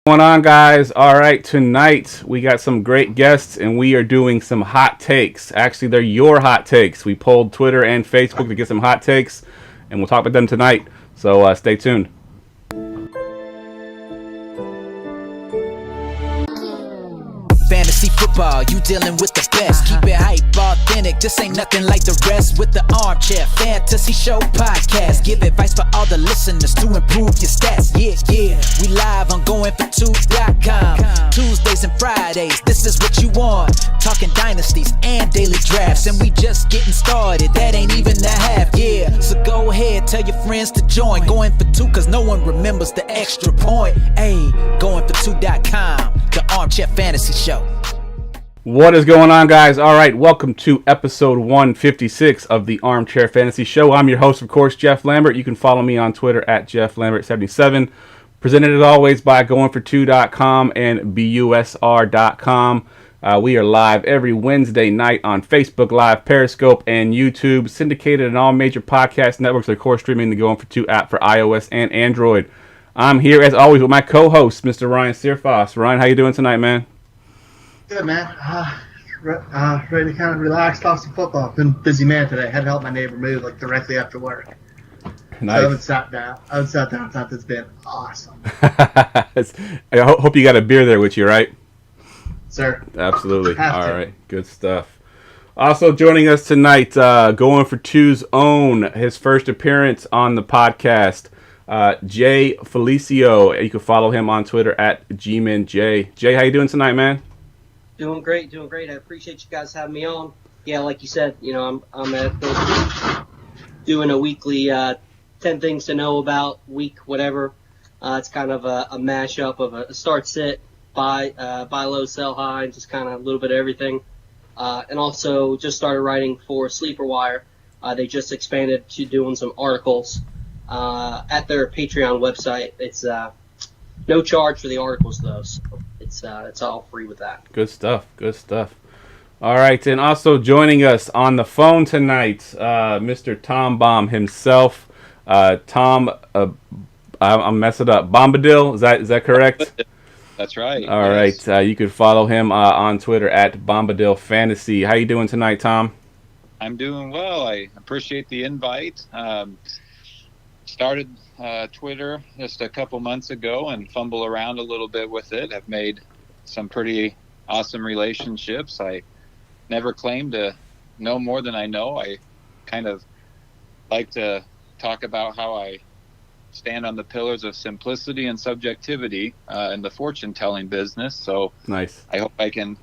What's going on, guys? All right, tonight we got some great guests and we are doing some hot takes. Actually, they're your hot takes. We polled Twitter and Facebook to get some hot takes, and we'll talk about them tonight. So stay tuned. Fantasy football, you dealing with the best. Keep it hype, authentic, this ain't nothing like the rest. With the Armchair Fantasy Show podcast, give advice for all the listeners to improve your stats. Yeah, we live on goingfor2.com. Tuesdays and Fridays, this is what you want. Talking dynasties and daily drafts, and we just getting started, that ain't even the half. Yeah, so go ahead, tell your friends to join. Going for two, cause no one remembers the extra point. Hey, goingfor2.com, the Armchair Fantasy Show. What is going on, guys? All right, welcome to episode 156 of the Armchair Fantasy Show. I'm your host, of course, Jeff Lambert. You can follow me on Twitter at JeffLambert77. Presented as always by goingfor2.com and busr.com. We are live every Wednesday night on Facebook Live, Periscope, and YouTube. Syndicated on all major podcast networks, of course, streaming the Going for 2 app for iOS and Android. I'm here, as always, with my co-host, Mr. Ryan Searfoss. Ryan, how you doing tonight, man? Good, man. Ready to kind of relax, talk some football. Been a busy man today. Had to help my neighbor move directly after work. Nice. So I haven't sat down. Thought it's been awesome. I hope you got a beer there with you, right? Sir. Absolutely. All right. Good stuff. Also joining us tonight, Going for Two's own, his first appearance on the podcast, Jay Felicio. You can follow him on Twitter at GminJ. Jay, how you doing tonight, man? Doing great. I appreciate you guys having me on. Yeah, like you said, I'm at doing a weekly 10 things to know about week, whatever. It's kind of a mashup of a start, sit, buy low, sell high, and just kind of a little bit of everything. And also just started writing for Sleeper Wire. They just expanded to doing some articles at their Patreon website. It's no charge for the articles, though. So it's all free with that. Good stuff. All right, and also joining us on the phone tonight, Mr. Tom Bomb himself. Tom, I'm messing up. Bombadil, is that correct? That's right. All right, you could follow him on Twitter at Bombadil Fantasy. How you doing tonight, Tom? I'm doing well. I appreciate the invite. Started Twitter just a couple months ago and fumble around a little bit with it. I've made some pretty awesome relationships. I never claim to know more than I know. I kind of like to talk about how I stand on the pillars of simplicity and subjectivity in the fortune-telling business. So nice. I hope I can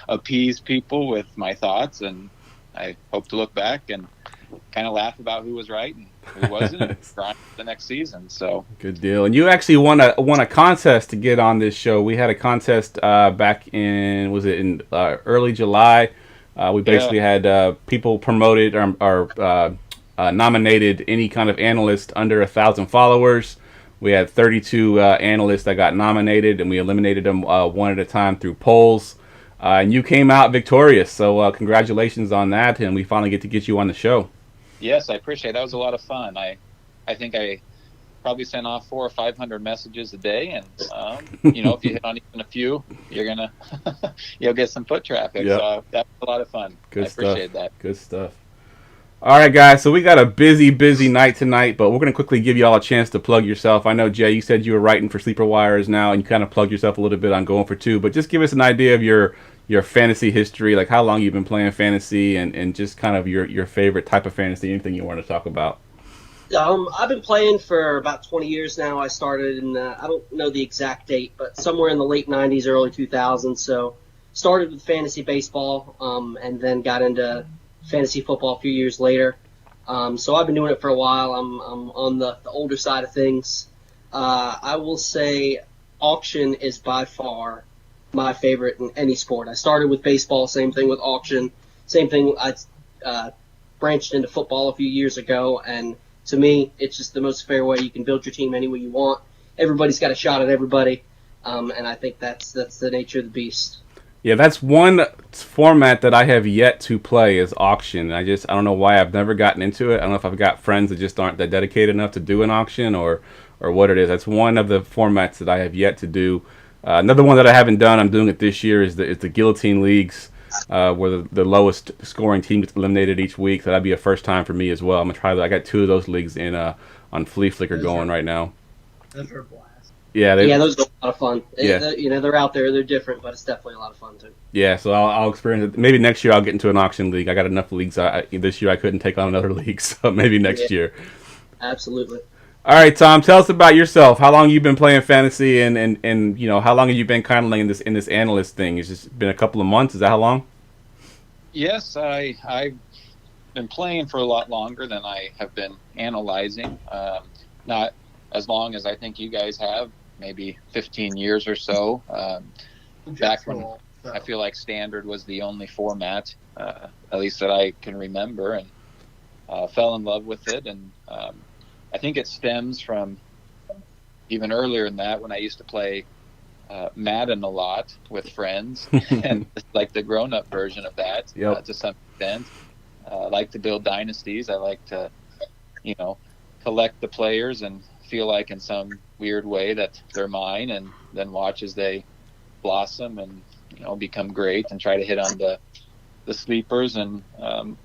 appease people with my thoughts, and I hope to look back and kind of laugh about who was right and who wasn't and grind for the next season. So good deal. And you actually won a contest to get on this show. We had a contest back in early July. We basically had people promoted or nominated any kind of analyst under 1,000 followers. We had 32 analysts that got nominated, and we eliminated them one at a time through polls. And you came out victorious, so congratulations on that, and we finally get to get you on the show. Yes, I appreciate it. That was a lot of fun. I think I probably sent off 400 or 500 messages a day, and if you hit on even a few, you'll get some foot traffic. Yep. So that was a lot of fun. Good I stuff. Appreciate that. Good stuff. All right, guys, so we got a busy night tonight, but we're going to quickly give you all a chance to plug yourself. I know, Jay, you said you were writing for Sleeper Wires now, and you kind of plugged yourself a little bit on Going for Two, but just give us an idea of your fantasy history, like how long you've been playing fantasy, and just kind of your favorite type of fantasy, anything you want to talk about. I've been playing for about 20 years now. I started in, I don't know the exact date, but somewhere in the late 90s, early 2000s. So started with fantasy baseball and then got into fantasy football a few years later. So I've been doing it for a while. I'm on the older side of things. I will say auction is by far my favorite in any sport. I started with baseball, same thing with auction, same thing. I branched into football a few years ago, and to me, it's just the most fair way. You can build your team any way you want. Everybody's got a shot at everybody, and I think that's the nature of the beast. Yeah, that's one format that I have yet to play is auction. I don't know why I've never gotten into it. I don't know if I've got friends that just aren't that dedicated enough to do an auction, or what it is. That's one of the formats that I have yet to do. Another one that I haven't done, I'm doing it this year, is the Guillotine Leagues, where the lowest scoring team gets eliminated each week. So that'd be a first time for me as well. I'm gonna try that. I got 2 of those leagues in on Flea Flicker going right now. Those are a blast. Yeah, those are a lot of fun. Yeah. They're out there. They're different, but it's definitely a lot of fun too. Yeah, so I'll experience it. Maybe next year I'll get into an auction league. I got enough leagues. This year I couldn't take on another league, so maybe next year. Absolutely. All right, Tom, tell us about yourself. How long you've been playing fantasy, and how long have you been kind of in this analyst thing? It's just been a couple of months. Is that how long? Yes, I've been playing for a lot longer than I have been analyzing. Not as long as I think you guys have, maybe 15 years or so. Back when I feel like Standard was the only format, at least that I can remember, and fell in love with it. And I think it stems from even earlier than that, when I used to play Madden a lot with friends, and it's like the grown-up version of that to some extent. I like to build dynasties. I like to, collect the players and feel like in some weird way that they're mine, and then watch as they blossom and become great, and try to hit on the sleepers, and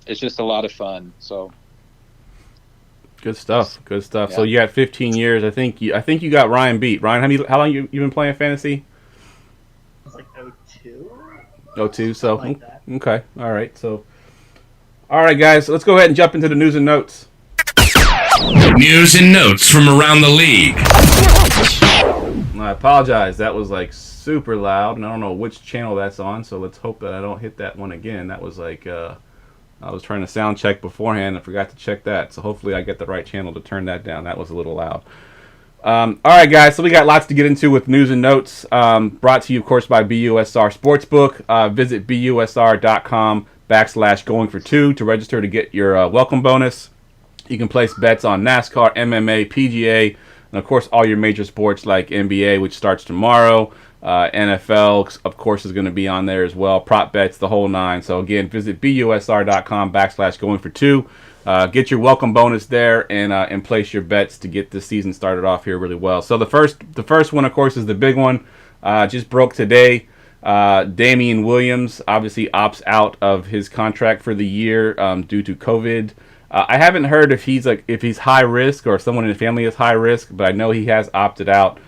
it's just a lot of fun. So good stuff. Yeah. So you got 15 years. I think you got Ryan beat. Ryan, how long you been playing fantasy? It was like 02. 02. So Like that. Okay, all right. So all right, guys, let's go ahead and jump into the news and notes. News and notes from around the league. I apologize. That was like super loud, and I don't know which channel that's on. So let's hope that I don't hit that one again. That was like I was trying to sound check beforehand and forgot to check that. So hopefully I get the right channel to turn that down. That was a little loud. All right, guys. So we got lots to get into with news and notes. Brought to you, of course, by BUSR Sportsbook. Visit busr.com/going-for-2 to register to get your welcome bonus. You can place bets on NASCAR, MMA, PGA, and of course all your major sports like NBA, which starts tomorrow. NFL, of course, is going to be on there as well. Prop bets, the whole 9. So again, visit busr.com/going-for-2. Get your welcome bonus there and place your bets to get this season started off here really well. So the first one, of course, is the big one. Just broke today. Damian Williams obviously opts out of his contract for the year due to COVID. I haven't heard if he's high risk or if someone in the family is high risk, but I know he has opted out.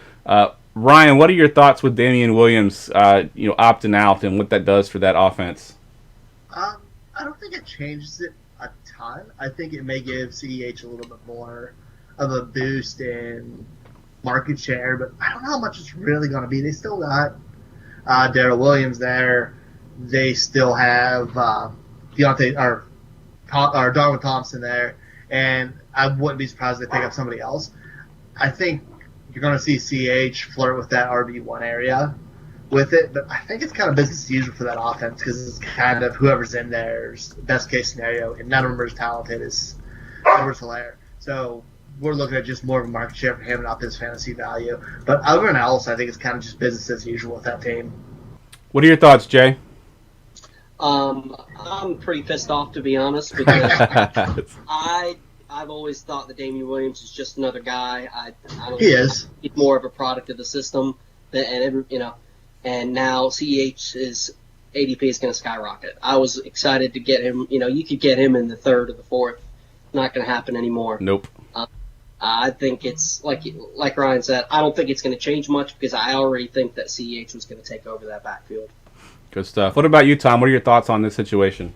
Ryan, what are your thoughts with Damian Williams, opting out and what that does for that offense? I don't think it changes it a ton. I think it may give CEH a little bit more of a boost in market share, but I don't know how much it's really going to be. They still got Darrell Williams there. They still have Darwin Thompson there, and I wouldn't be surprised if they pick up somebody else. I think you're going to see CH flirt with that RB1 area with it, but I think it's kind of business as usual for that offense because it's kind of whoever's in there's best case scenario, and none of them are as talented as Edwards Hilaire. So we're looking at just more of a market share for him and up his fantasy value. But other than else, I think it's kind of just business as usual with that team. What are your thoughts, Jay? I'm pretty pissed off, to be honest, because I've always thought that Damian Williams is just another guy. I don't He is. He's more of a product of the system, and now CEH's ADP is going to skyrocket. I was excited to get him. You could get him in the 3rd or the 4th. Not going to happen anymore. Nope. I think it's like Ryan said. I don't think it's going to change much because I already think that CEH was going to take over that backfield. Good stuff. What about you, Tom? What are your thoughts on this situation?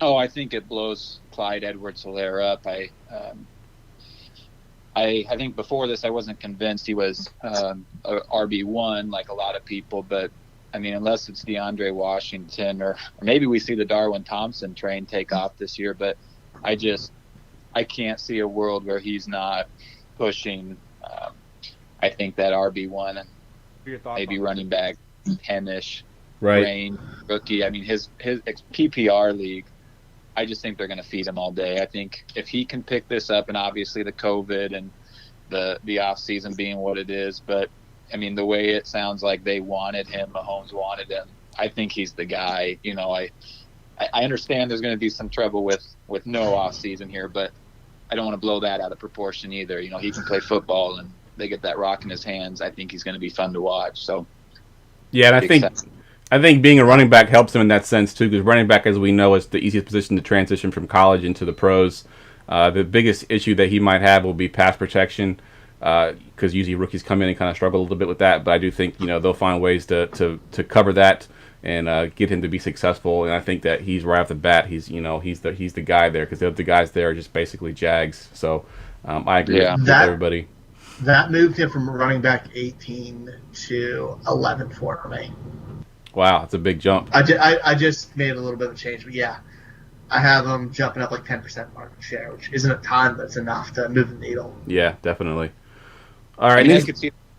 Oh, I think it blows Clyde Edwards-Helaire up. I think before this I wasn't convinced he was a RB1 like a lot of people, but I mean, unless it's DeAndre Washington or maybe we see the Darwin Thompson train take off this year, but I can't see a world where he's not pushing. I think that RB1, maybe running back 10-ish. Right. Range, rookie. I mean, his PPR league, I just think they're going to feed him all day. I think if he can pick this up, and obviously the COVID and the off season being what it is, but I mean, the way it sounds like they wanted him, Mahomes wanted him, I think he's the guy. I understand there's going to be some trouble with no off season here, but I don't want to blow that out of proportion either. You know, he can play football, and they get that rock in his hands. I think he's going to be fun to watch. So, yeah, and I think being a running back helps him in that sense too, because running back, as we know, is the easiest position to transition from college into the pros. The biggest issue that he might have will be pass protection, because usually rookies come in and kind of struggle a little bit with that. But I do think they'll find ways to cover that and get him to be successful. And I think that he's right off the bat. He's the guy there, because the other guys there are just basically Jags. So I agree with everybody. That moved him from running back 18 to 11 for me. Wow, that's a big jump. I just made a little bit of a change, but yeah, I have him jumping up like 10% market share, which isn't a ton, but it's enough to move the needle. Yeah, definitely. All right,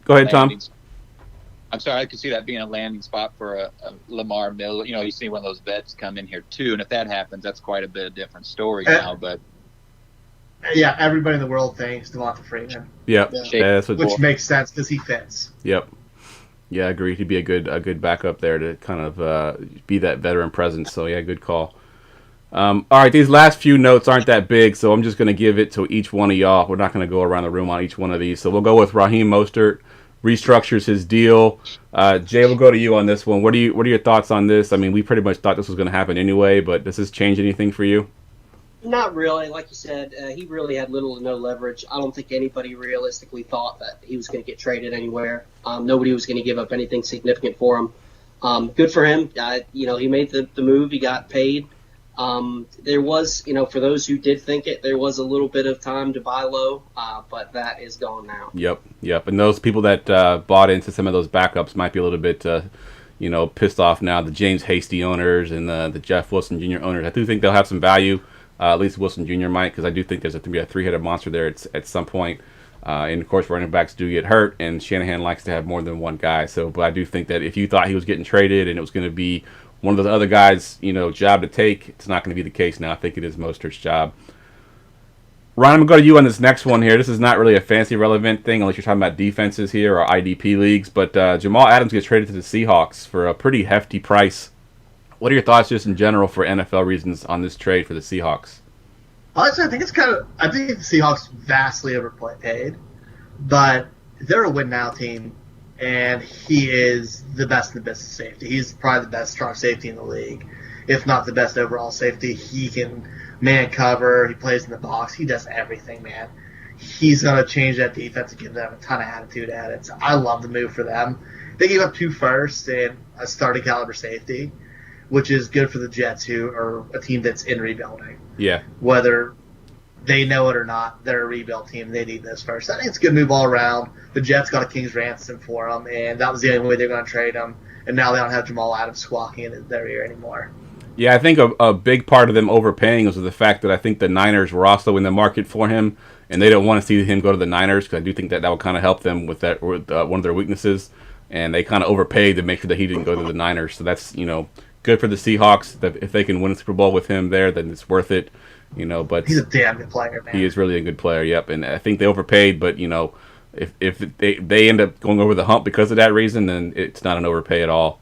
go ahead, Tom. I'm sorry, I could see that being a landing spot for a Lamar Miller. You see one of those vets come in here too, and if that happens, that's quite a bit of different story now. But yeah, everybody in the world thinks Devonta Freeman. Yep, yeah, which makes sense because he fits. Yep. Yeah, I agree. He'd be a good backup there to kind of be that veteran presence. So yeah, good call. All right, these last few notes aren't that big, so I'm just going to give it to each one of y'all. We're not going to go around the room on each one of these. So we'll go with Raheem Mostert. Restructures his deal. Jay, we'll go to you on this one. What are your thoughts on this? I mean, we pretty much thought this was going to happen anyway, but does this change anything for you? Not really. Like you said, he really had little to no leverage. I don't think anybody realistically thought that he was going to get traded anywhere. Nobody was going to give up anything significant for him. Good for him. He made the move. He got paid. There was, for those who did think it, there was a little bit of time to buy low, but that is gone now. Yep. And those people that bought into some of those backups might be a little bit, pissed off now. The James Hasty owners and the Jeff Wilson Jr. owners. I do think they'll have some value. At least Wilson Jr. might, because I do think there's going to be a three-headed monster there at some point. And, of course, running backs do get hurt, and Shanahan likes to have more than one guy. But I do think that if you thought he was getting traded and it was going to be one of those other guys, job to take, it's not going to be the case now. I think it is Mostert's job. Ron, I'm going to go to you on this next one here. This is not really a fancy relevant thing unless you're talking about defenses here or IDP leagues. But Jamal Adams gets traded to the Seahawks for a pretty hefty price. What are your thoughts just in general for NFL reasons on this trade for the Seahawks? Honestly, I think the Seahawks vastly overpaid, but they're a win-now team, and he is the best in the business safety. He's probably the best strong safety in the league, if not the best overall safety. He can man cover. He plays in the box. He does everything, man. He's going to change that defense and give them a ton of attitude at it. So I love the move for them. They gave up 2 firsts and a starting caliber safety, which is good for the Jets, who are a team that's in rebuilding. Yeah. Whether they know it or not, they're a rebuild team. They need this first. I think it's a good move all around. The Jets got a king's ransom for him, and that was the only way they're going to trade him. And now they don't have Jamal Adams squawking in their ear anymore. Yeah, I think a big part of them overpaying was the fact that I think the Niners were also in the market for him, and they don't want to see him go to the Niners, because I do think that would kind of help them with that, one of their weaknesses. And they kind of overpaid to make sure that he didn't go to the Niners. So that's, good for the Seahawks. That if they can win a Super Bowl with him there, then it's worth it. But he's a damn good player, man. He is really a good player. Yep, and I think they overpaid. But if they end up going over the hump because of that reason, then it's not an overpay at all.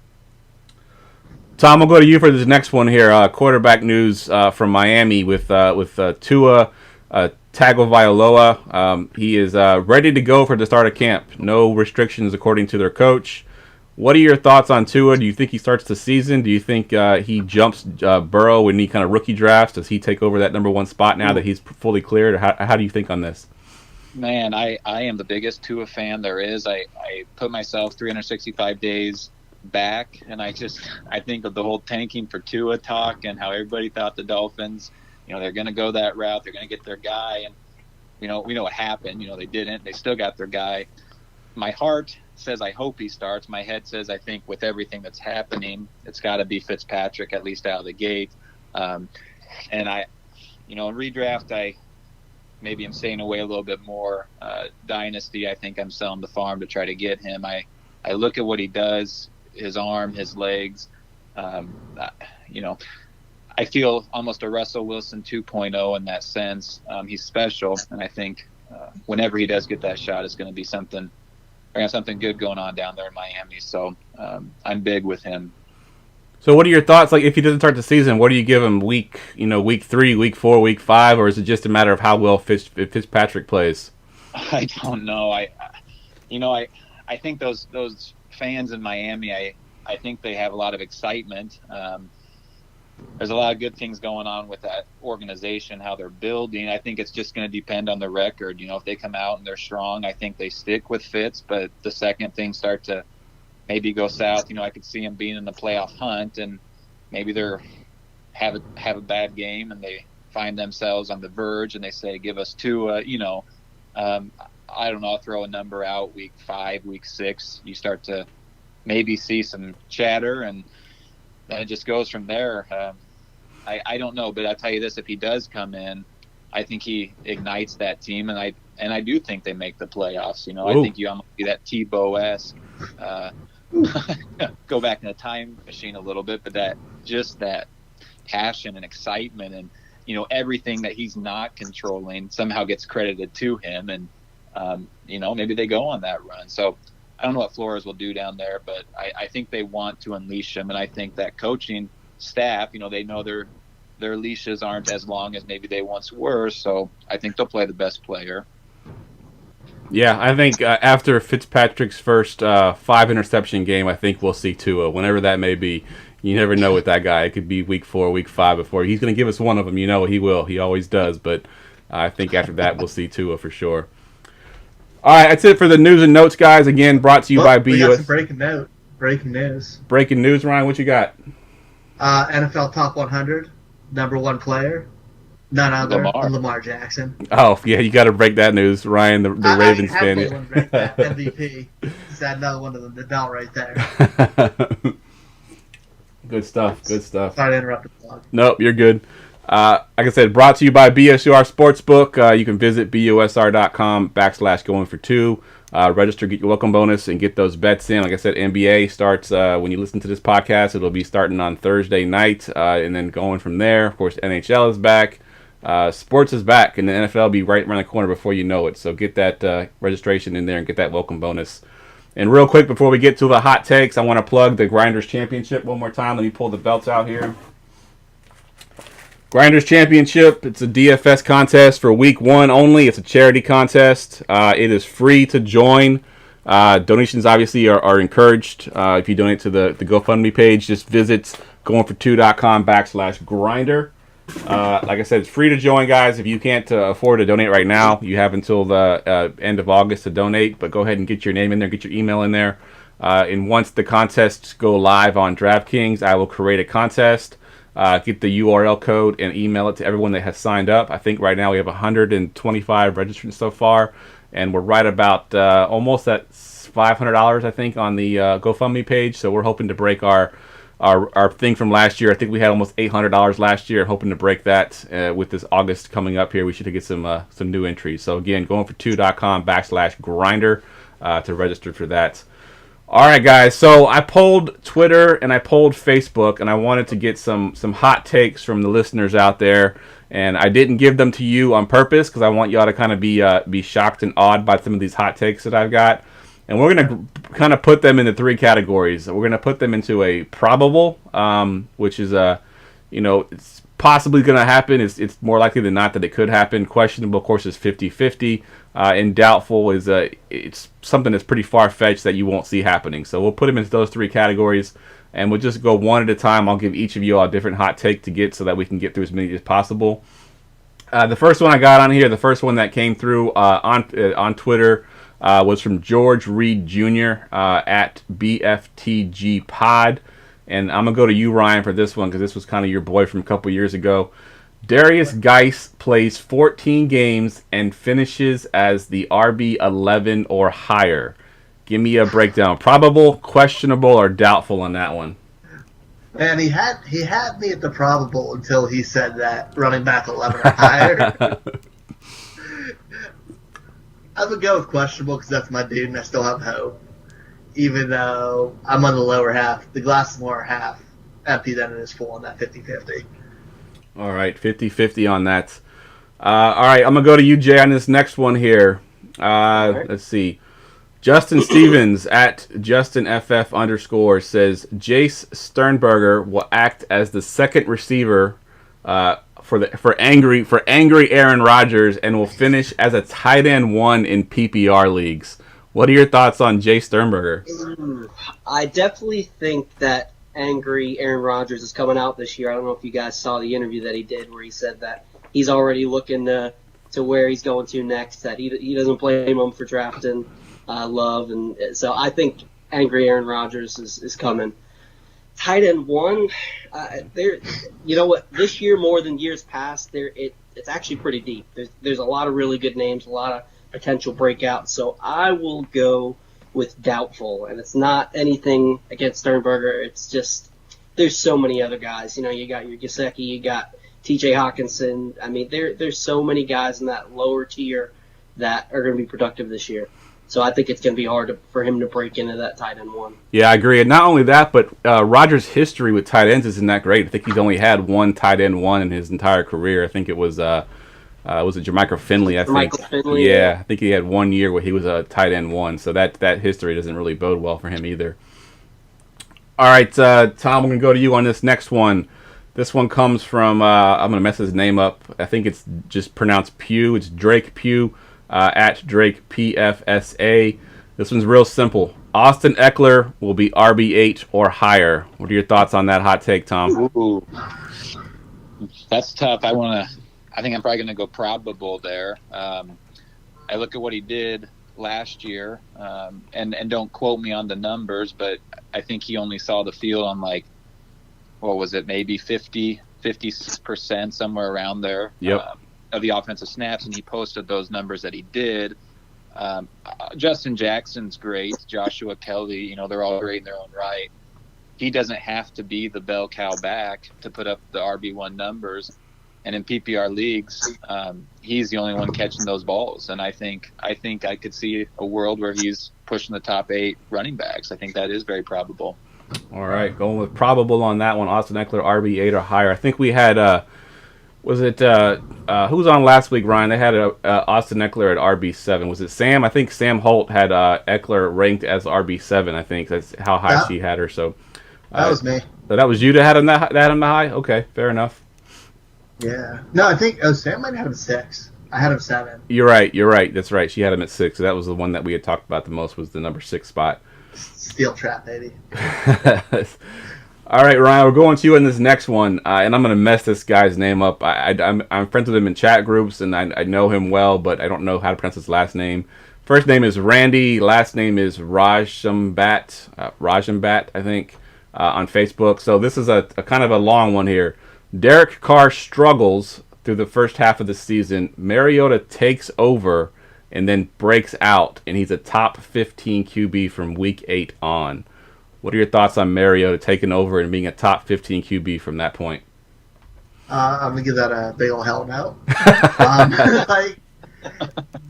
Tom, I'll go to you for this next one here. Quarterback news from Miami with Tua Tagovailoa. He is ready to go for the start of camp. No restrictions according to their coach. What are your thoughts on Tua? Do you think he starts the season? Do you think he jumps Burrow in any kind of rookie drafts? Does he take over that number 1 spot now that he's fully cleared? Or how do you think on this? Man, I am the biggest Tua fan there is. I put myself 365 days back, and I think of the whole tanking for Tua talk and how everybody thought the Dolphins, they're going to go that route. They're going to get their guy, and we know what happened. They didn't. They still got their guy. My heart says I hope he starts. My head says I think with everything that's happening, it's got to be Fitzpatrick at least out of the gate. And I, in redraft, maybe I'm staying away a little bit more. Dynasty, I think I'm selling the farm to try to get him. I look at what he does, his arm, his legs. I feel almost a Russell Wilson 2.0 in that sense. He's special, and I think whenever he does get that shot, it's going to be something good going on down there in Miami. So I'm big with him. So what are your thoughts? Like, if he doesn't start the season, what do you give him? Week 3, week 4, week 5, or is it just a matter of how well Fitzpatrick plays? I don't know. I think those fans in Miami, I think they have a lot of excitement. There's a lot of good things going on with that organization, how they're building. I think it's just going to depend on the record. If they come out and they're strong, I think they stick with Fitz. But the second things start to maybe go south, I could see them being in the playoff hunt, and maybe they're have a bad game and they find themselves on the verge and they say, give us two, I don't know, I'll throw a number out, week 5, week 6, you start to maybe see some chatter, and then it just goes from there. I don't know, but I'll tell you this, if he does come in, I think he ignites that team, and I do think they make the playoffs. I think you almost be that Tebow-esque, go back in a time machine a little bit, but that passion and excitement and, everything that he's not controlling somehow gets credited to him, and, maybe they go on that run. So I don't know what Flores will do down there, but I think they want to unleash him, and I think that coaching staff, they know their leashes aren't as long as maybe they once were, so I think they'll play the best player. Yeah, I think after Fitzpatrick's first 5-interception game, I think we'll see Tua, whenever that may be. You never know with that guy. It could be week 4, week 5 before. He's going to give us one of them. He will. He always does, but I think after that we'll see Tua for sure. All right, that's it for the news and notes, guys. Again, brought to you by BUS. We got some breaking news. Breaking news, Ryan. What you got? NFL Top 100, number 1 player, none other than Lamar Jackson. Oh, yeah, you got to break that news, Ryan, the Ravens fan. I have to break that. MVP. Is that another one of them? The bell right there. Good stuff. Sorry to interrupt the vlog. Nope, you're good. Like I said, brought to you by BSUR Sportsbook. You can visit busr.com/going-for-2. Register, get your welcome bonus, and get those bets in. Like I said, NBA starts when you listen to this podcast. It'll be starting on Thursday night, and then going from there. Of course, NHL is back. Sports is back, and the NFL will be right around the corner before you know it. So get that registration in there and get that welcome bonus. And real quick, before we get to the hot takes, I want to plug the Grinders Championship one more time. Let me pull the belts out here. Grinders Championship, it's a DFS contest for week 1 only. It's a charity contest. It is free to join. Donations obviously are encouraged. If you donate to the GoFundMe page, just visit goingfor2.com/grinder. Like I said, it's free to join, guys. If you can't afford to donate right now, you have until the end of August to donate. But go ahead and get your name in there, get your email in there. And once the contests go live on DraftKings, I will create a contest. Get the URL code and email it to everyone that has signed up. I think right now we have 125 registrants so far, and we're right about almost at $500, I think, on the GoFundMe page. So we're hoping to break our thing from last year. I think we had almost $800 last year. Hoping to break that with this August coming up here. We should get some new entries. So again, goingfor2.com/grinder to register for that. All right, guys, so I polled Twitter and I polled Facebook, and I wanted to get some hot takes from the listeners out there, and I didn't give them to you on purpose because I want y'all to kind of be shocked and awed by some of these hot takes that I've got. And we're going to kind of put them into 3 categories. We're going to put them into a probable, which is it's possibly going to happen. It's more likely than not that it could happen. Questionable, of course, is 50-50. And doubtful is it's something that's pretty far-fetched that you won't see happening. So we'll put them into those 3 categories, and we'll just go one at a time. I'll give each of you a different hot take to get so that we can get through as many as possible. The first one I got on here, the first one that came through on Twitter was from George Reed Jr. At BFTG Pod. And I'm going to go to you, Ryan, for this one because this was kind of your boy from a couple years ago. Darius Geis plays 14 games and finishes as the RB11 or higher. Give me a breakdown. Probable, questionable, or doubtful on that one. Man, he had me at the probable until he said that running back 11 or higher. I would go with questionable because that's my dude and I still have hope. Even though I'm on the lower half. The glass is more half empty than it is full on that 50-50. All right, 50-50 on that. All right, I'm going to go to you, Jay, on this next one here. Let's see. Justin Stevens at JustinFF_ says Jace Sternberger will act as the second receiver for angry Aaron Rodgers and will finish as a tight end 1 in PPR leagues. What are your thoughts on Jace Sternberger? I definitely think that angry Aaron Rodgers is coming out this year. I don't know if you guys saw the interview that he did where he said that he's already looking to where he's going to next, that he doesn't blame him for drafting Love. And so I think angry Aaron Rodgers is coming. Tight end 1, you know what? This year more than years past, it's actually pretty deep. There's a lot of really good names, a lot of potential breakouts. So I will go with doubtful, and it's not anything against Sternberger. It's just there's so many other guys. You know, you got your Gesicki, you got T.J. Hawkinson. I mean, there's so many guys in that lower tier that are going to be productive this year. So I think it's going to be hard for him to break into that tight end 1. Yeah, I agree. And not only that, but Rodgers' history with tight ends isn't that great. I think he's only had one tight end 1 in his entire career. I think it was Jermichael Finley, I think. Finley, yeah, I think he had 1 year where he was a tight end 1. So that history doesn't really bode well for him either. All right, Tom, we're going to go to you on this next one. This one comes from, I'm going to mess his name up. I think it's just pronounced Pugh. It's Drake Pugh. At Drake PFSA. This one's real simple. Austin Eckler will be RB8 or higher. What are your thoughts on that hot take, Tom? Ooh, that's tough. I think I'm probably going to go probable there. I look at what he did last year, and don't quote me on the numbers, but I think he only saw the field on what was it, maybe 50% somewhere around there. Yep. Of the offensive snaps, and he posted those numbers that he did. Justin Jackson's great. Joshua Kelly, they're all great in their own right. He doesn't have to be the bell cow back to put up the RB1 numbers. And in PPR leagues, he's the only one catching those balls. And I think I could see a world where he's pushing the top 8 running backs. I think that is very probable. All right, going with probable on that one. Austin Eckler, RB8 or higher. I think we had... was it who was on last week, Ryan? They had Austin Eckler at RB7. Was it Sam? I think Sam Holt had Eckler ranked as RB7. I think that's how high she had her. So that was me. So that was you that had him that high. Okay, fair enough. Yeah. No, I think Sam might have had him 6. I had him 7. You're right. That's right. She had him at 6. So that was the one that we had talked about the most. Was the number 6 spot. Steel trap, baby. All right, Ryan, we're going to you in this next one, and I'm going to mess this guy's name up. I'm friends with him in chat groups, and I know him well, but I don't know how to pronounce his last name. First name is Randy, last name is Rajambat, I think, on Facebook. So this is a kind of a long one here. Derek Carr struggles through the first half of the season. Mariota takes over and then breaks out, and he's a top 15 QB from week 8 on. What are your thoughts on Mariota taking over and being a top 15 QB from that point? I'm going to give that a big old hell no.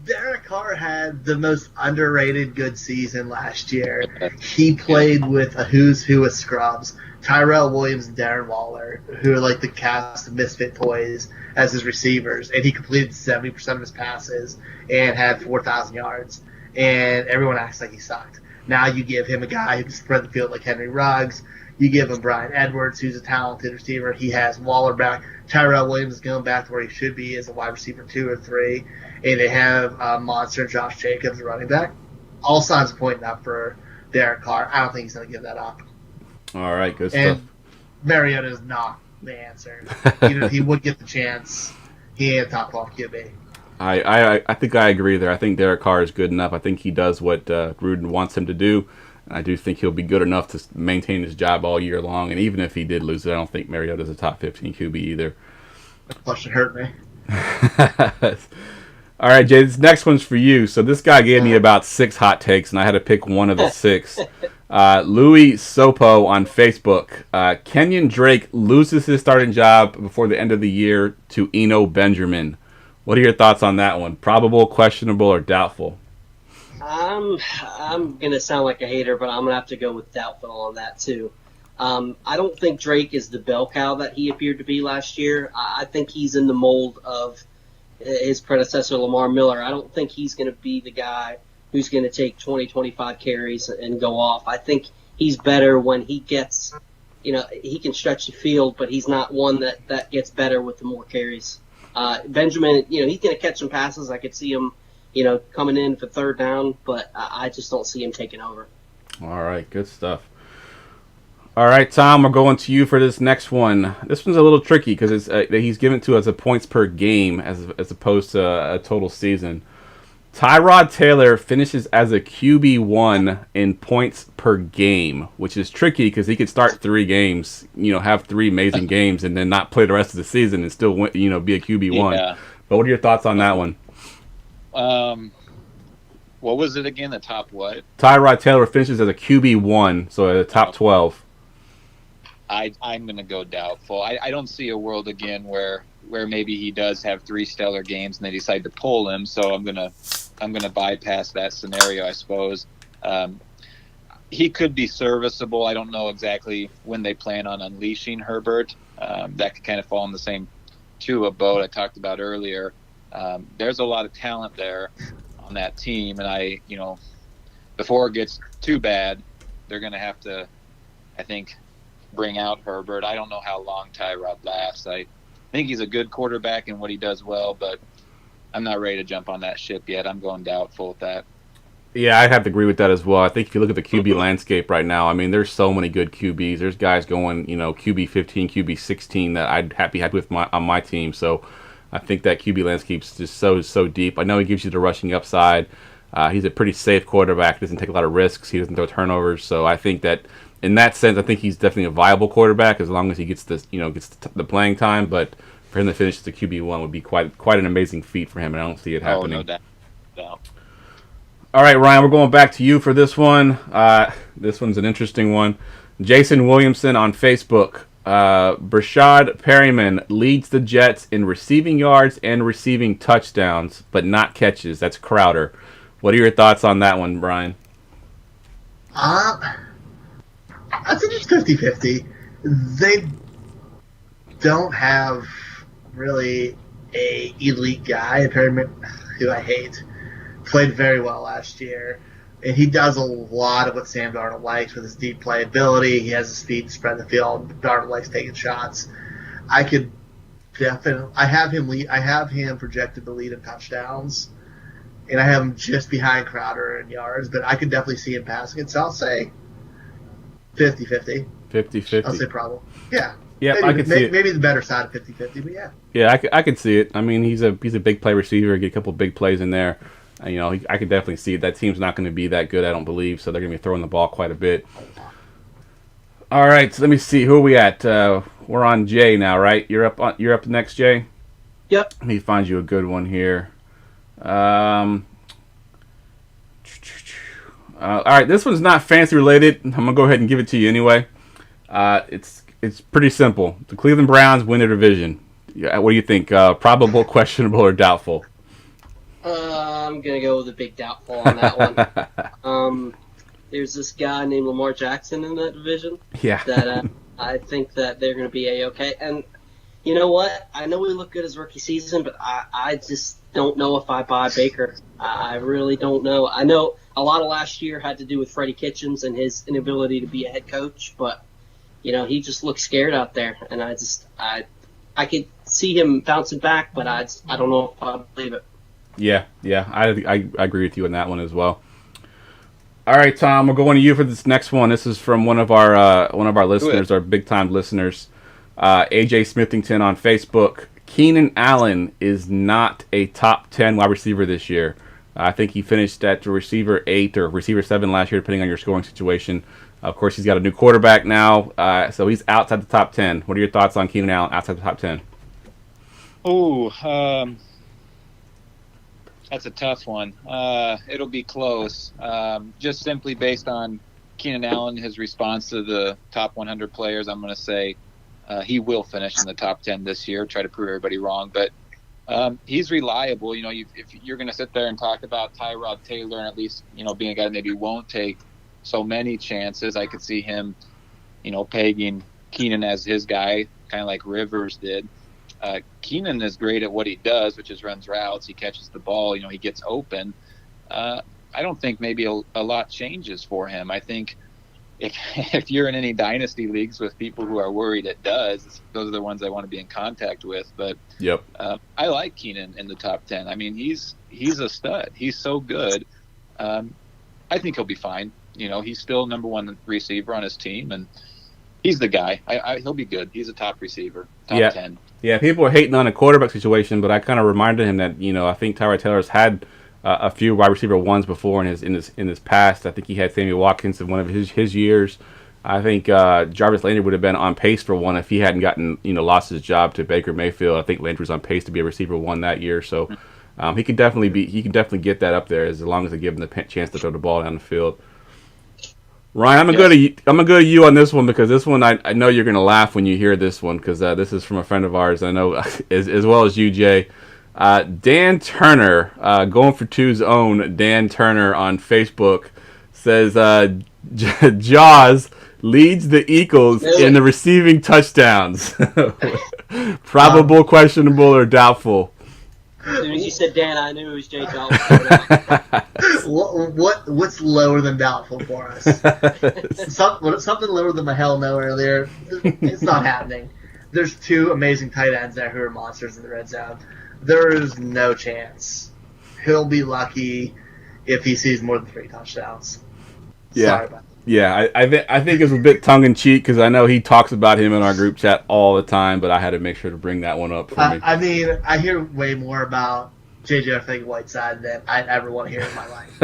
Derek Carr had the most underrated good season last year. He played with a who's who of scrubs. Tyrell Williams and Darren Waller, who are like the cast of misfit toys as his receivers. And he completed 70% of his passes and had 4,000 yards. And everyone acts like he sucked. Now you give him a guy who can spread the field like Henry Ruggs. You give him Brian Edwards, who's a talented receiver. He has Waller back. Tyrell Williams is going back to where he should be as a wide receiver 2 or 3. And they have Monster Josh Jacobs, running back. All signs are pointing up for Derek Carr. I don't think he's going to give that up. All right, good stuff. And Mariota is not the answer. Even if he would get the chance, he ain't a top 12 QB. I think I agree there. I think Derek Carr is good enough. I think he does what Gruden wants him to do. And I do think he'll be good enough to maintain his job all year long. And even if he did lose it, I don't think Mariota's a top 15 QB either. That question hurt me. All right, Jay, this next one's for you. So this guy gave me about 6 hot takes, and I had to pick one of the 6. Louis Sopo on Facebook. Kenyon Drake loses his starting job before the end of the year to Eno Benjamin. What are your thoughts on that one? Probable, questionable, or doubtful? I'm gonna sound like a hater, but I'm gonna have to go with doubtful on that too. I don't think Drake is the bell cow that he appeared to be last year. I think he's in the mold of his predecessor, Lamar Miller. I don't think he's gonna be the guy who's going to take 20, 25 carries and go off. I think he's better when he gets, he can stretch the field, but he's not one that gets better with the more carries. Benjamin, he's going to catch some passes. I could see him, coming in for third down, but I just don't see him taking over. All right, good stuff. All right, Tom, we're going to you for this next one. This one's a little tricky because he's given to us a points per game as opposed to a total season. Tyrod Taylor finishes as a QB1 in points per game, which is tricky because he could start 3 games, have 3 amazing games, and then not play the rest of the season and still, be a QB1. Yeah. But what are your thoughts on that one? What was it again? The top what? Tyrod Taylor finishes as a QB1, so at the top 12. I'm going to go doubtful. I don't see a world again where maybe he does have 3 stellar games and they decide to pull him. So I'm gonna bypass that scenario, I suppose. He could be serviceable. I don't know exactly when they plan on unleashing Herbert. That could kind of fall in the same boat I talked about earlier. There's a lot of talent there on that team, and before it gets too bad, they're going to have to, I think, bring out Herbert. I don't know how long Tyrod lasts. I think he's a good quarterback in what he does well, but I'm not ready to jump on that ship yet. I'm going doubtful with that. Yeah, I have to agree with that as well. I think if you look at the QB landscape right now, I mean, there's so many good QBs. There's guys going, QB 15, QB 16 that I'd be happy with on my team. So I think that QB landscape's just so deep. I know he gives you the rushing upside. He's a pretty safe quarterback. Doesn't take a lot of risks. He doesn't throw turnovers. So I think that in that sense, I think he's definitely a viable quarterback as long as he gets this, gets the playing time. But for him to finish as a QB1 would be quite an amazing feat for him, and I don't see it happening. Oh, no doubt. No. All right, Ryan, we're going back to you for this one. This one's an interesting one. Jason Williamson on Facebook. Brashad Perryman leads the Jets in receiving yards and receiving touchdowns, but not catches. That's Crowder. What are your thoughts on that one, Brian? I think it's 50-50. They don't have really a elite guy. Perryman, who I hate, played very well last year. And he does a lot of what Sam Darnold likes with his deep playability. He has the speed to spread the field. Darnold likes taking shots. I could definitely. I have him projected to lead in touchdowns, and I have him just behind Crowder in yards. But I could definitely see him passing it. So I'll say 50-50. 50-50. I'll say probably. Yeah. Yeah, I could see it. Maybe the better side of 50-50, but yeah. Yeah, I could see it. I mean, he's a big play receiver. Get a couple big plays in there. I could definitely see it. That team's not going to be that good, I don't believe, so they're going to be throwing the ball quite a bit. All right, so let me see. Who are we at? We're on Jay now, right? You're up next, Jay? Yep. Let me find you a good one here. All right, this one's not fancy related. I'm going to go ahead and give it to you anyway. It's pretty simple. The Cleveland Browns win their division. Yeah, what do you think? Probable, questionable, or doubtful? I'm going to go with a big doubtful on that one. There's this guy named Lamar Jackson in that division. Yeah. That I think that they're going to be A-okay. And you know what? I know we look good as rookie season, but I just don't know if I buy Baker. I really don't know. I know a lot of last year had to do with Freddie Kitchens and his inability to be a head coach, but he just looks scared out there, and I could see him bouncing back, but I don't know if I believe it. Yeah, I agree with you on that one as well. All right, Tom, we're going to you for this next one. This is from one of our listeners, our big time listeners, AJ Smithington on Facebook. Keenan Allen is not a top 10 wide receiver this year. I think he finished at receiver 8 or receiver 7 last year, depending on your scoring situation. Of course, he's got a new quarterback now, so he's outside the top 10. What are your thoughts on Keenan Allen outside the top 10? That's a tough one. It'll be close. Just simply based on Keenan Allen, his response to the top 100 players, I'm going to say he will finish in the top 10 this year. Try to prove everybody wrong, but he's reliable. If you're going to sit there and talk about Tyrod Taylor and at least being a guy that maybe won't take so many chances, I could see him, pegging Keenan as his guy, kind of like Rivers did. Keenan is great at what he does, which is runs routes. He catches the ball. He gets open. I don't think maybe a lot changes for him. I think if you're in any dynasty leagues with people who are worried it does, those are the ones I want to be in contact with. But yep, I like Keenan in the top 10. I mean, he's a stud. He's so good. I think he'll be fine. You know, he's still number one receiver on his team, and he's the guy. He'll be good. He's a top receiver, top 10. Yeah, people are hating on a quarterback situation, but I kind of reminded him that, you know, I think Tyrod Taylor's had a few wide receiver ones before in his past. I think he had Sammy Watkins in one of his years. I think Jarvis Landry would have been on pace for one if he hadn't lost his job to Baker Mayfield. I think Landry's on pace to be a receiver one that year, so he can definitely get that up there as long as they give him the chance to throw the ball down the field. Ryan, I'm gonna go to you on this one, because this one I know you're gonna laugh when you hear this one, because this is from a friend of ours I know as well as you, Jay. Dan Turner, going for two's own Dan Turner on Facebook, says Jaws leads the Eagles in the receiving touchdowns. Probable, questionable, or doubtful. As soon as you said Dan, I knew it was Jay Dalton. What's lower than doubtful for us? Something lower than my hell no earlier. It's not happening. There's two amazing tight ends there who are monsters in the red zone. There is no chance. He'll be lucky if he sees more than 3 touchdowns. Yeah. Sorry about that. Yeah, I think it's a bit tongue-in-cheek, because I know he talks about him in our group chat all the time, but I had to make sure to bring that one up for me. I mean, I hear way more about J.J. Whiteside than I ever want to hear in my life.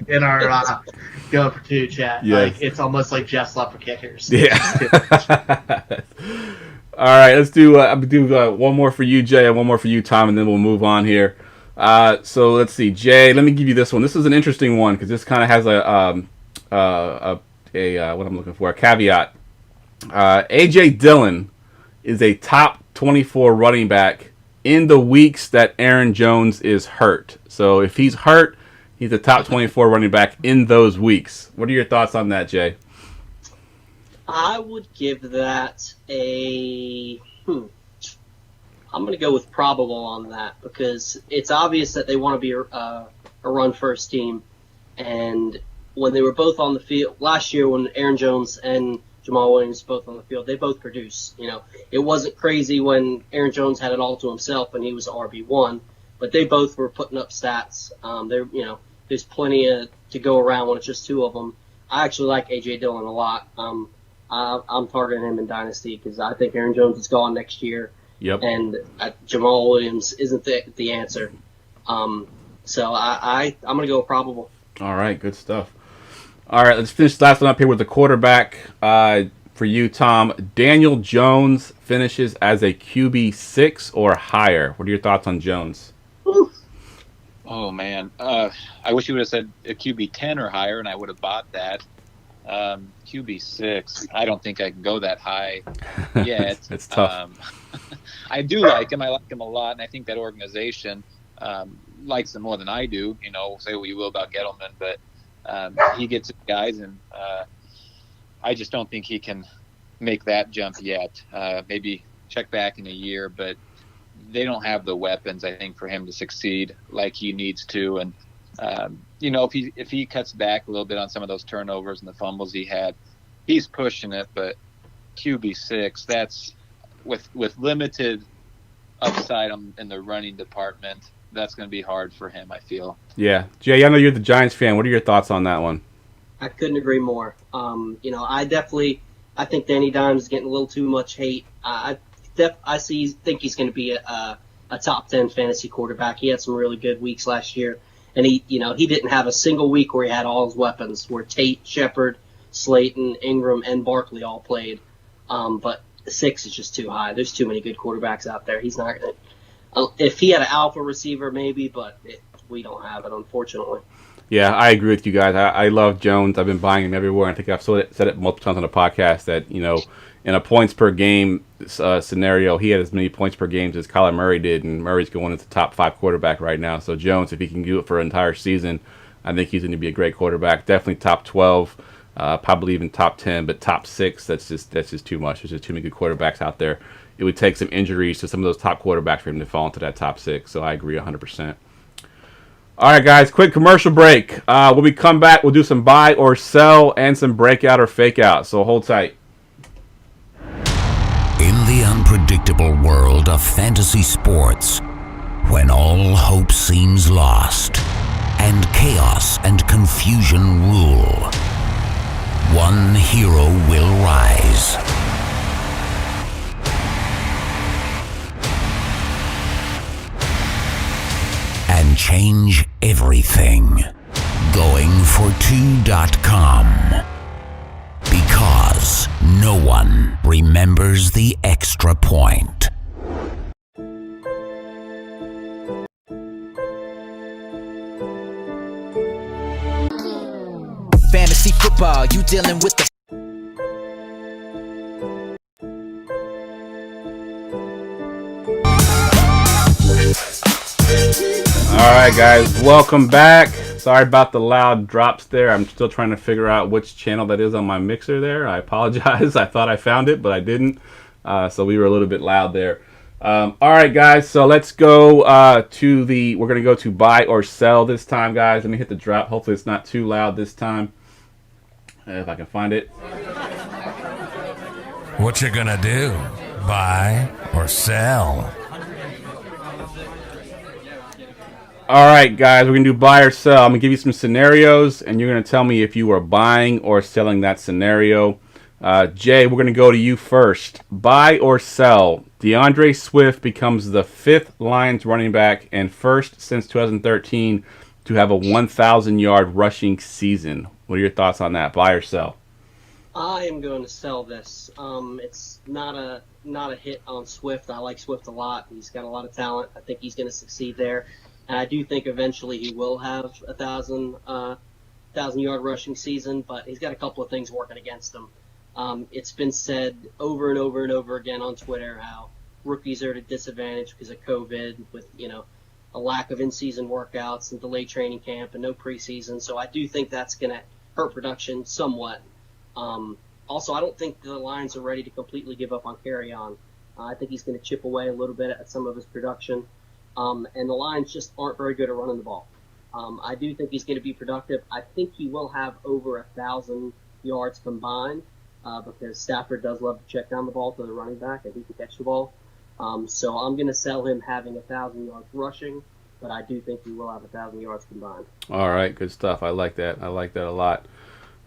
In our Go for Two chat. Yes. Like, it's almost like Jeff's love for kickers. Yeah. All right, let's do one more for you, Jay, and one more for you, Tom, and then we'll move on here. So let's see, Jay. Let me give you this one. This is an interesting one, because this kind of has what I'm looking for, a caveat. A.J. Dillon is a top 24 running back in the weeks that Aaron Jones is hurt. So if he's hurt, he's a top 24 running back in those weeks. What are your thoughts on that, Jay? I would give that I'm going to go with probable on that, because it's obvious that they want to be a run-first team. And when they were both on the field last year, when Aaron Jones and Jamal Williams both on the field, they both produced. You know, it wasn't crazy when Aaron Jones had it all to himself and he was RB1, but they both were putting up stats. There's plenty to go around when it's just two of them. I actually like A.J. Dillon a lot. I'm targeting him in Dynasty because I think Aaron Jones is gone next year. Yep. And Jamal Williams isn't the answer. So I'm going to go with probable. All right, good stuff. All right, let's finish the last one up here with the quarterback. For you, Tom, Daniel Jones finishes as a QB6 or higher. What are your thoughts on Jones? Oh, man. I wish you would have said a QB10 or higher, and I would have bought that. QB6, I don't think I can go that high yet. It's tough. I do like him. I like him a lot, and I think that organization likes him more than I do. You know, say what you will about Gettleman, but he gets his guys, and I just don't think he can make that jump yet. Maybe check back in a year, but they don't have the weapons, I think, for him to succeed like he needs to. And if he cuts back a little bit on some of those turnovers and the fumbles he had, he's pushing it. But QB6, that's with limited upside in the running department, that's going to be hard for him, I feel. Yeah. Jay, I know you're the Giants fan. What are your thoughts on that one? I couldn't agree more. I think Danny Dimes is getting a little too much hate. I think he's going to be a top 10 fantasy quarterback. He had some really good weeks last year, and he didn't have a single week where he had all his weapons, where Tate, Shepard, Slayton, Ingram, and Barkley all played. But 6 is just too high. There's too many good quarterbacks out there. He's not going to. If he had an alpha receiver, maybe, but we don't have it, unfortunately. Yeah, I agree with you guys. I love Jones. I've been buying him everywhere. I think I've said it multiple times on the podcast that, in a points per game scenario, he had as many points per game as Kyler Murray did, and Murray's going into top 5 quarterback right now. So Jones, if he can do it for an entire season, I think he's going to be a great quarterback. Definitely top 12, probably even top 10, but top 6, that's just too much. There's just too many good quarterbacks out there. It would take some injuries to some of those top quarterbacks for him to fall into that top 6. So I agree 100%. All right, guys, quick commercial break. When we come back, we'll do some buy or sell and some breakout or fake out. So hold tight. In the unpredictable world of fantasy sports, when all hope seems lost and chaos and confusion rule, one hero will rise. And change everything. Going for 2.com. Because no one remembers the extra point. Fantasy football, you dealing with the All right, guys, welcome back. Sorry about the loud drops there. I'm still trying to figure out which channel that is on my mixer there. I apologize. I thought I found it, but I didn't. So we were a little bit loud there. All right, guys, so let's go we're going to go to buy or sell this time, guys. Let me hit the drop. Hopefully it's not too loud this time. If I can find it. What you gonna do? Buy or sell? All right, guys, we're going to do buy or sell. I'm going to give you some scenarios, and you're going to tell me if you are buying or selling that scenario. Jay, we're going to go to you first. Buy or sell. DeAndre Swift becomes the 5th Lions running back and first since 2013 to have a 1,000-yard rushing season. What are your thoughts on that? Buy or sell? I am going to sell this. It's not a hit on Swift. I like Swift a lot. He's got a lot of talent. I think he's going to succeed there. And I do think eventually he will have a 1,000-yard rushing season, but he's got a couple of things working against him. It's been said over and over and over again on Twitter how rookies are at a disadvantage because of COVID with, a lack of in-season workouts and delayed training camp and no preseason. So I do think that's going to hurt production somewhat. Also, I don't think the Lions are ready to completely give up on Carry-On. I think he's going to chip away a little bit at some of his production. And the Lions just aren't very good at running the ball. I do think he's going to be productive. I think he will have over 1,000 yards combined because Stafford does love to check down the ball to the running back and he can catch the ball. So I'm going to sell him having 1,000 yards rushing, but I do think he will have 1,000 yards combined. All right, good stuff. I like that. I like that a lot.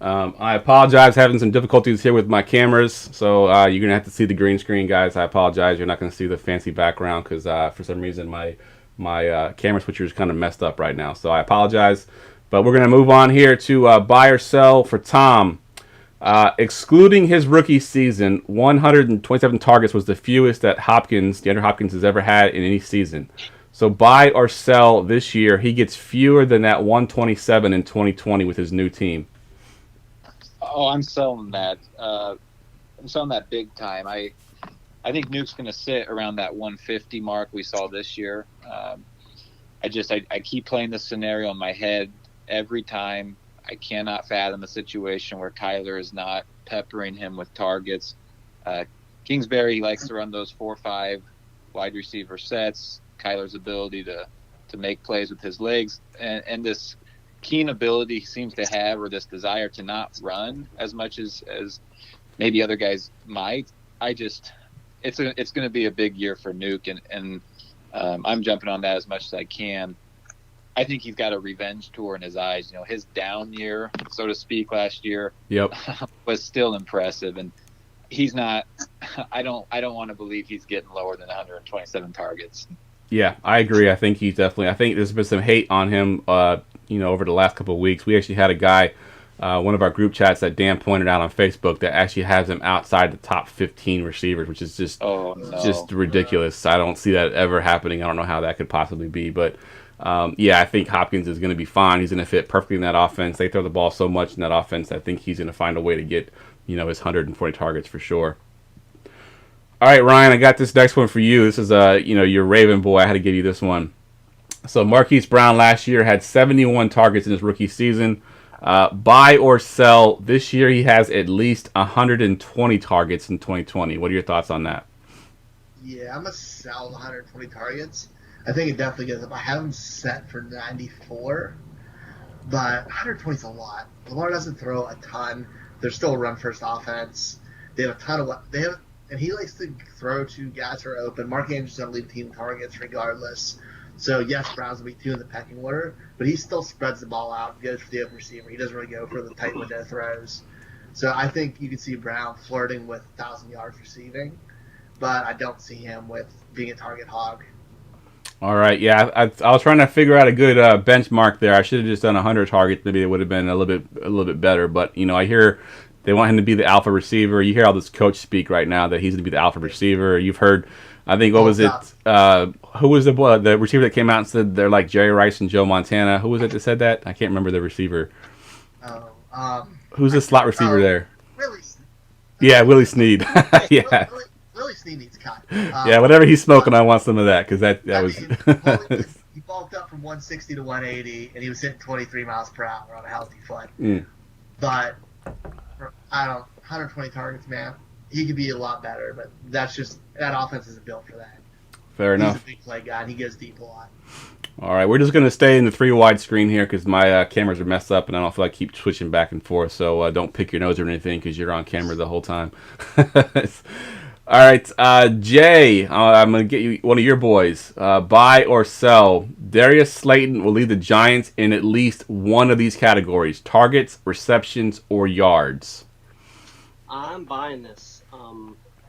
I apologize, having some difficulties here with my cameras, so you're going to have to see the green screen, guys. I apologize. You're not going to see the fancy background because for some reason my camera switcher is kind of messed up right now, so I apologize. But we're going to move on here to buy or sell for Tom. Excluding his rookie season, 127 targets was the fewest that DeAndre Hopkins has ever had in any season. So buy or sell this year, he gets fewer than that 127 in 2020 with his new team. Oh, I'm selling that. I'm selling that big time. I think Nuke's going to sit around that 150 mark we saw this year. I keep playing this scenario in my head every time. I cannot fathom a situation where Kyler is not peppering him with targets. Kingsbury likes to run those 4-5 wide receiver sets. Kyler's ability to make plays with his legs and this keen ability he seems to have, or this desire to not run as much as maybe other guys might. It's going to be a big year for Nuke, and I'm jumping on that as much as I can. I think he's got a revenge tour in his eyes. His down year, so to speak, last year was still impressive, and he's not. I don't want to believe he's getting lower than 127 targets. Yeah, I agree. I think there's been some hate on him, over the last couple of weeks. We actually had a guy, one of our group chats that Dan pointed out on Facebook, that actually has him outside the top 15 receivers, which is just ridiculous. I don't see that ever happening. I don't know how that could possibly be, but I think Hopkins is going to be fine. He's going to fit perfectly in that offense. They throw the ball so much in that offense. I think he's going to find a way to get, his 140 targets for sure. All right, Ryan, I got this next one for you. This is, your Raven boy. I had to give you this one. So Marquis Brown last year had 71 targets in his rookie season. Buy or sell, this year he has at least 120 targets in 2020. What are your thoughts on that? Yeah, I'm going to sell 120 targets. I think it definitely goes up. I have him set for 94, but 120 is a lot. Lamar doesn't throw a ton. They're still a run-first offense. They have a ton of – and he likes to throw to guys who are open. Mark Andrews is going to lead the team targets regardless. So, yes, Browns will be 2 in the pecking order, but he still spreads the ball out and goes for the open receiver. He doesn't really go for the tight window throws. So I think you can see Brown flirting with 1,000 yards receiving, but I don't see him with being a target hog. All right, yeah, I was trying to figure out a good benchmark there. I should have just done 100 targets. Maybe it would have been a little bit better. But I hear they want him to be the alpha receiver. You hear all this coach speak right now that he's going to be the alpha receiver. You've heard, I think, what was it? Who was the receiver that came out and said they're like Jerry Rice and Joe Montana? Who was it that said that? I can't remember the receiver. Who's the slot receiver there? Willie. Yeah, Willie Snead. Yeah. Willie Snead needs cut. Yeah, whatever he's smoking, I want some of that because that was. He bulked up from 160 to 180, and he was hitting 23 miles per hour on a healthy foot. But 120 targets, man. He could be a lot better, but that offense isn't built for that. Fair enough. He's a big play guy, and he goes deep a lot. All right, we're just going to stay in the 3 wide screen here because my cameras are messed up, and I don't feel like keep switching back and forth. So don't pick your nose or anything because you're on camera the whole time. All right, Jay, I'm going to get you one of your boys. Buy or sell. Darius Slayton will lead the Giants in at least one of these categories: targets, receptions, or yards. I'm buying this.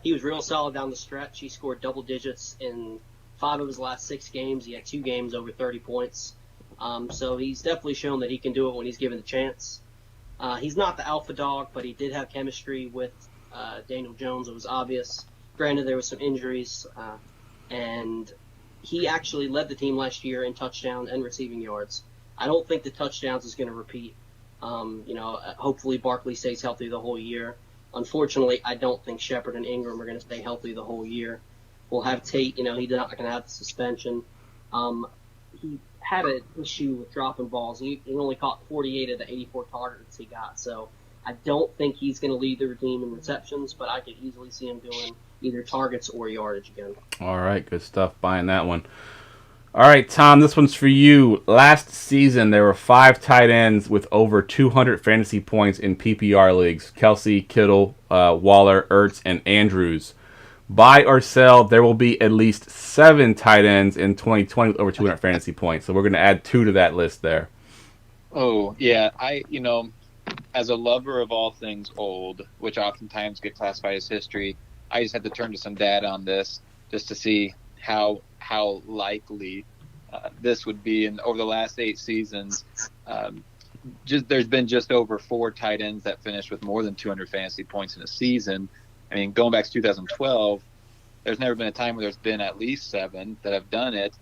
He was real solid down the stretch. He scored double digits in 5 of his last 6 games. He had 2 games over 30 points. So he's definitely shown that he can do it when he's given the chance. He's not the alpha dog, but he did have chemistry with Daniel Jones. It was obvious. Granted, there was some injuries, and he actually led the team last year in touchdown and receiving yards. I don't think the touchdowns is going to repeat. Hopefully Barkley stays healthy the whole year. Unfortunately, I don't think Shepard and Ingram are going to stay healthy the whole year. We'll have Tate. He's not going to have the suspension. He had an issue with dropping balls. He only caught 48 of the 84 targets he got. So I don't think he's going to lead the team in receptions, but I could easily see him doing either targets or yardage again. All right, good stuff. Buying that one. All right, Tom, this one's for you. Last season, there were 5 tight ends with over 200 fantasy points in PPR leagues: Kelsey, Kittle, Waller, Ertz, and Andrews. Buy or sell, there will be at least 7 tight ends in 2020 with over 200 fantasy points. So we're going to add 2 to that list there. Oh, yeah. As a lover of all things old, which oftentimes get classified as history, I just had to turn to some data on this just to see how likely this would be. And over the last 8 seasons, there's been just over 4 tight ends that finished with more than 200 fantasy points in a season. I mean, going back to 2012, there's never been a time where there's been at least 7 that have done it.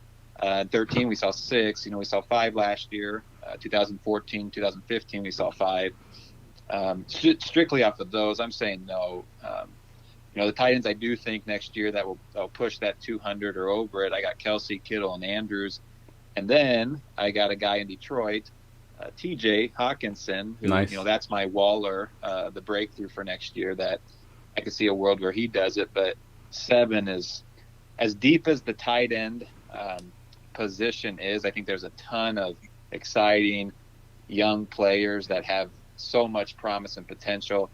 13, we saw 6. We saw 5 last year. 2014, 2015, we saw 5. Strictly off of those, I'm saying no. The tight ends, I do think next year that will push that 200 or over it. I got Kelsey, Kittle, and Andrews. And then I got a guy in Detroit, TJ Hawkinson, who, nice. That's my Waller, the breakthrough for next year, that I could see a world where he does it. But 7 is as deep as the tight end position is. I think there's a ton of exciting young players that have so much promise and potential.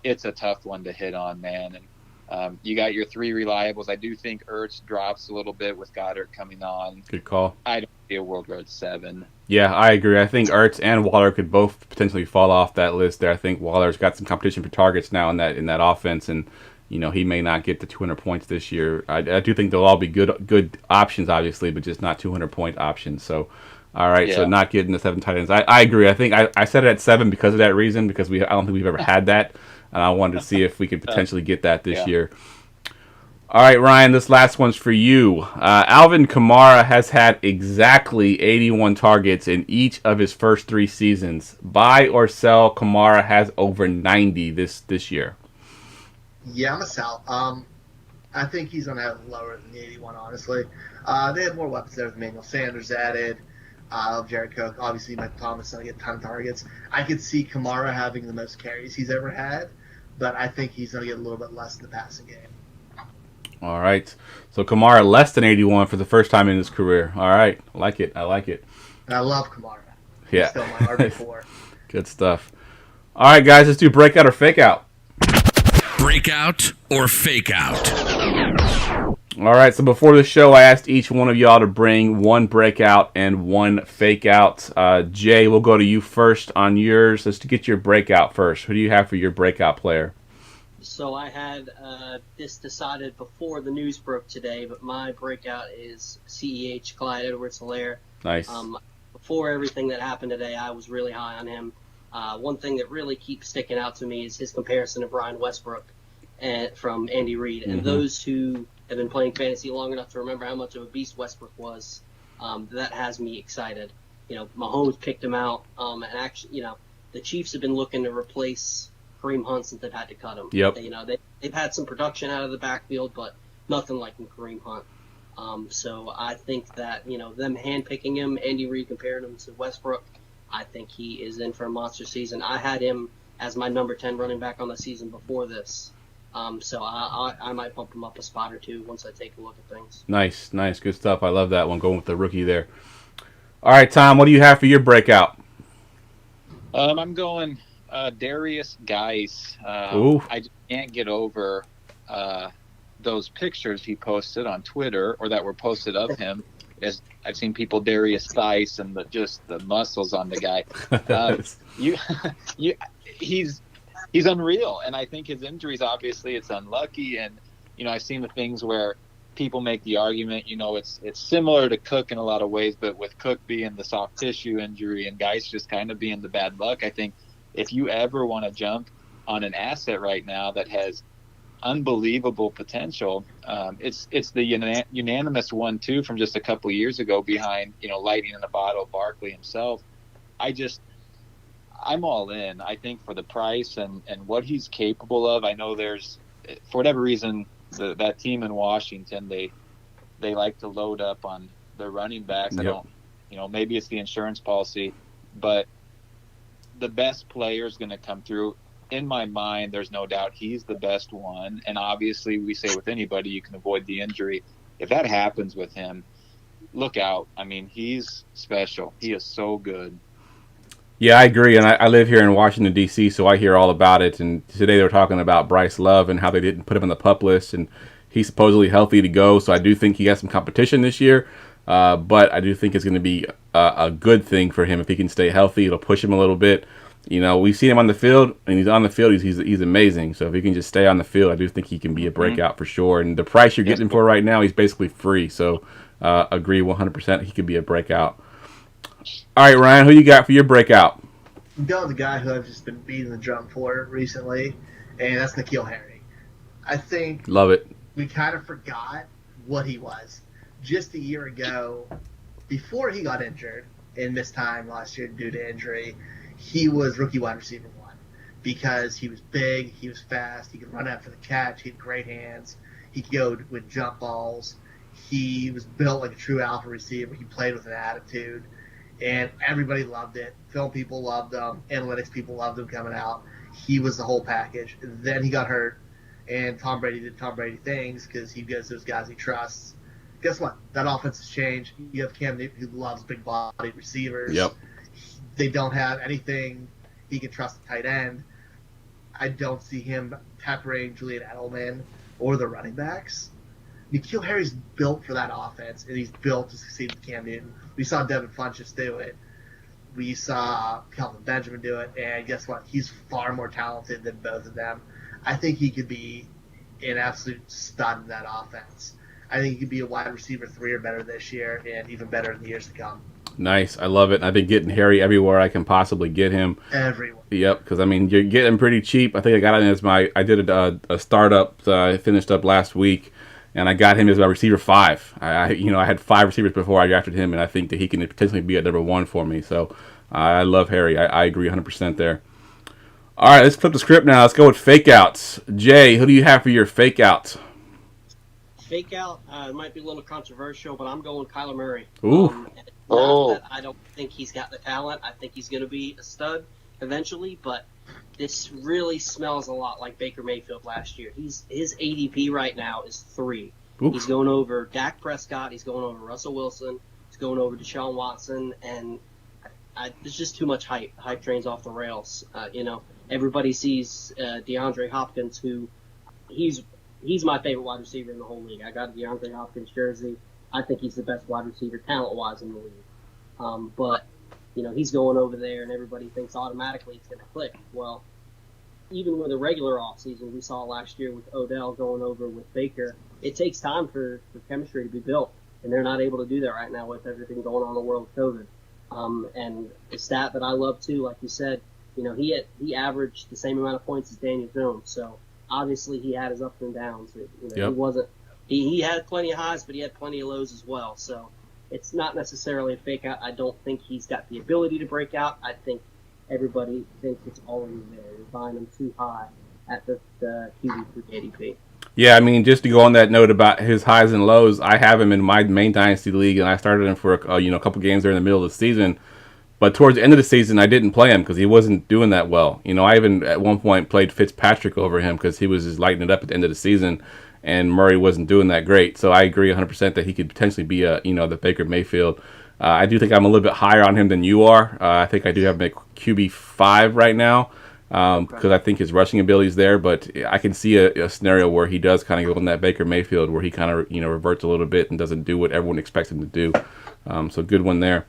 It's a tough one to hit on, man. And you got your 3 reliables. I do think Ertz drops a little bit with Goddard coming on. Good call. I don't see a world where it's 7. Yeah, I agree. I think Ertz and Waller could both potentially fall off that list there. I think Waller's got some competition for targets now in that offense, and he may not get to 200 points this year. I do think they'll all be good options, obviously, but just not 200-point options. So, all right, So not getting the 7 tight ends. I agree. I think I set it at 7 because of that reason, because I don't think we've ever had that. And I wanted to see if we could potentially get that this year. All right, Ryan, this last one's for you. Alvin Kamara has had exactly 81 targets in each of his first 3 seasons. Buy or sell, Kamara has over 90 this year. Yeah, I'm a sell. I think he's going to have lower than the 81, honestly. They have more weapons there with Emmanuel Sanders added. I love Jared Cook. Obviously, Mike Thomas going to get a ton of targets. I could see Kamara having the most carries he's ever had, but I think he's going to get a little bit less in the passing game. All right. So Kamara less than 81 for the first time in his career. All right. I like it. And I love Kamara. Yeah. He's still my RB4. Good stuff. All right, guys, let's do breakout or fake out. Breakout or fake out? All right, so before the show, I asked each one of y'all to bring one breakout and one fake out. Jay, we'll go to you first on yours. Let's get your breakout first. Who do you have for your breakout player? So I had this decided before the news broke today, but my breakout is CEH, Clyde Edwards-Helaire. Nice. Before everything that happened today, I was really high on him. One thing that really keeps sticking out to me is his comparison to Brian Westbrook from Andy Reid. And those who have been playing fantasy long enough to remember how much of a beast Westbrook was, that has me excited. Mahomes picked him out, and actually, the Chiefs have been looking to replace Kareem Hunt since they've had to cut him. Yep. They've had some production out of the backfield, but nothing like Kareem Hunt. So I think that, them handpicking him, Andy Reid comparing him to Westbrook, I think he is in for a monster season. I had him as my number 10 running back on the season before this. So I might bump him up a spot or two once I take a look at things. Nice. Good stuff. I love that one, going with the rookie there. All right, Tom, what do you have for your breakout? I'm going Darius Geis. I just can't get over those pictures he posted on Twitter, or that were posted of him. As I've seen people Darius Geis and the muscles on the guy. He's unreal, and I think his injuries, obviously, it's unlucky. And I've seen the things where people make the argument, it's similar to Cook in a lot of ways, but with Cook being the soft tissue injury and Geis just kind of being the bad luck, I think if you ever want to jump on an asset right now that has unbelievable potential, it's the unanimous 1-2 from just a couple of years ago behind lightning in a bottle, Barkley himself. I'm all in. I think for the price and what he's capable of. I know there's, for whatever reason, that team in Washington, they like to load up on their running backs. Yep. I don't, maybe it's the insurance policy, but the best player is going to come through. In my mind, there's no doubt he's the best one. And obviously, we say with anybody, you can avoid the injury. If that happens with him, look out. I mean, he's special. He is so good. Yeah, I agree. And I live here in Washington, D.C., so I hear all about it. And today they were talking about Bryce Love and how they didn't put him on the PUP list. And he's supposedly healthy to go. So I do think he has some competition this year. But I do think it's going to be a good thing for him if he can stay healthy. It'll push him a little bit. We've seen him on the field, and he's on the field. He's amazing. So if he can just stay on the field, I do think he can be a breakout for sure. And the price you're getting him for right now, he's basically free. So agree 100%. He could be a breakout. All right, Ryan, who you got for your breakout? I'm going with the guy who I've just been beating the drum for recently, and that's N'Keal Harry. I think Love it. We kind of forgot what he was. Just a year ago, before he got injured and missed time last year due to injury, he was rookie wide receiver 1 because he was big, he was fast, he could run after the catch, he had great hands, he could go with jump balls, he was built like a true alpha receiver, he played with an attitude, and everybody loved it. Film people loved him, analytics people loved him coming out. He was the whole package. Then he got hurt, and Tom Brady did Tom Brady things because he gets those guys he trusts. Guess what? That offense has changed. You have Cam Newton who loves big-bodied receivers. Yep. They don't have anything he can trust at tight end. I don't see him peppering Julian Edelman or the running backs. N'Keal Harry's built for that offense, and he's built to succeed with Cam Newton. We saw Devin Funchess do it. We saw Kelvin Benjamin do it, and guess what? He's far more talented than both of them. I think he could be an absolute stud in that offense. I think he could be a wide receiver 3 or better this year, and even better in the years to come. Nice. I love it. I've been getting Harry everywhere I can possibly get him. Everywhere. Yep, because, you're getting pretty cheap. I think I got him as I did a startup. I finished up last week, and I got him as my receiver 5. I had 5 receivers before I drafted him, and I think that he can potentially be a number 1 for me. So I love Harry. I agree 100% there. All right, let's flip the script now. Let's go with fakeouts. Jay, who do you have for your fakeouts? Fakeout might be a little controversial, but I'm going Kyler Murray. Ooh. Not that I don't think he's got the talent. I think he's going to be a stud. eventually, but this really smells a lot like Baker Mayfield last year. His ADP right now is 3. Oof. He's going over Dak Prescott. He's going over Russell Wilson. He's going over Deshaun Watson, and there's just too much hype. Hype train's off the rails. Everybody sees DeAndre Hopkins, who he's my favorite wide receiver in the whole league. I got a DeAndre Hopkins jersey. I think he's the best wide receiver talent-wise in the league. But he's going over there, and everybody thinks automatically it's going to click. Well, even with a regular offseason, we saw last year with Odell going over with Baker, it takes time for chemistry to be built, and they're not able to do that right now with everything going on in the world of COVID. And the stat that I love too, like you said, he averaged the same amount of points as Daniel Jones. So obviously he had his ups and downs. He had plenty of highs, but he had plenty of lows as well. So it's not necessarily a fake out. I don't think he's got the ability to break out. I think everybody thinks it's already there. You're buying him too high at the QB3 ADP. Yeah, I mean, just to go on that note about his highs and lows, I have him in my main dynasty league, and I started him for a couple games there in the middle of the season. But towards the end of the season, I didn't play him because he wasn't doing that well. I even at one point played Fitzpatrick over him because he was just lighting it up at the end of the season, and Murray wasn't doing that great. So I agree 100% that he could potentially be the Baker Mayfield. I do think I'm a little bit higher on him than you are. I think I do have him at QB5 right now because I think his rushing ability is there. But I can see a scenario where he does kind of go on that Baker Mayfield where he kind of reverts a little bit and doesn't do what everyone expects him to do. So good one there.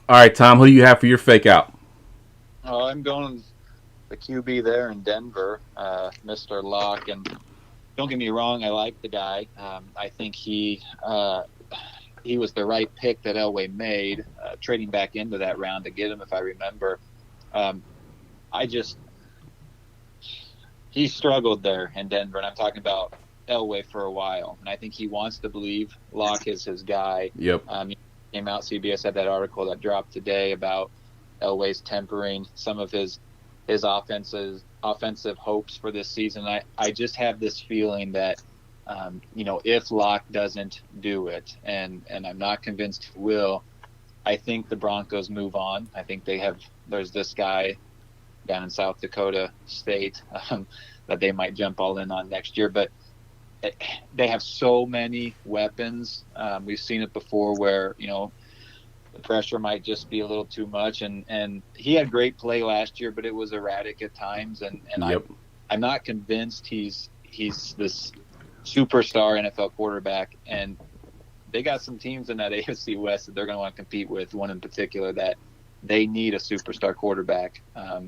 All right, Tom, who do you have for your fake out? Oh, I'm going the QB there in Denver, Mr. Locke. And don't get me wrong, I like the guy. I think he was the right pick that Elway made, trading back into that round to get him, if I remember. He struggled there in Denver, and I'm talking about Elway for a while. And I think he wants to believe Locke is his guy. Yep. Came out, CBS had that article that dropped today about Elway's tempering some of his offensive hopes for this season. I just have this feeling that if Locke doesn't do it, and I'm not convinced he will, I think the Broncos move on. I think there's this guy down in South Dakota State that they might jump all in on next year, but they have so many weapons. We've seen it before where, the pressure might just be a little too much. And he had great play last year, but it was erratic at times. And yep. I'm not convinced he's this superstar NFL quarterback. And they got some teams in that AFC West that they're going to want to compete with, one in particular that they need a superstar quarterback.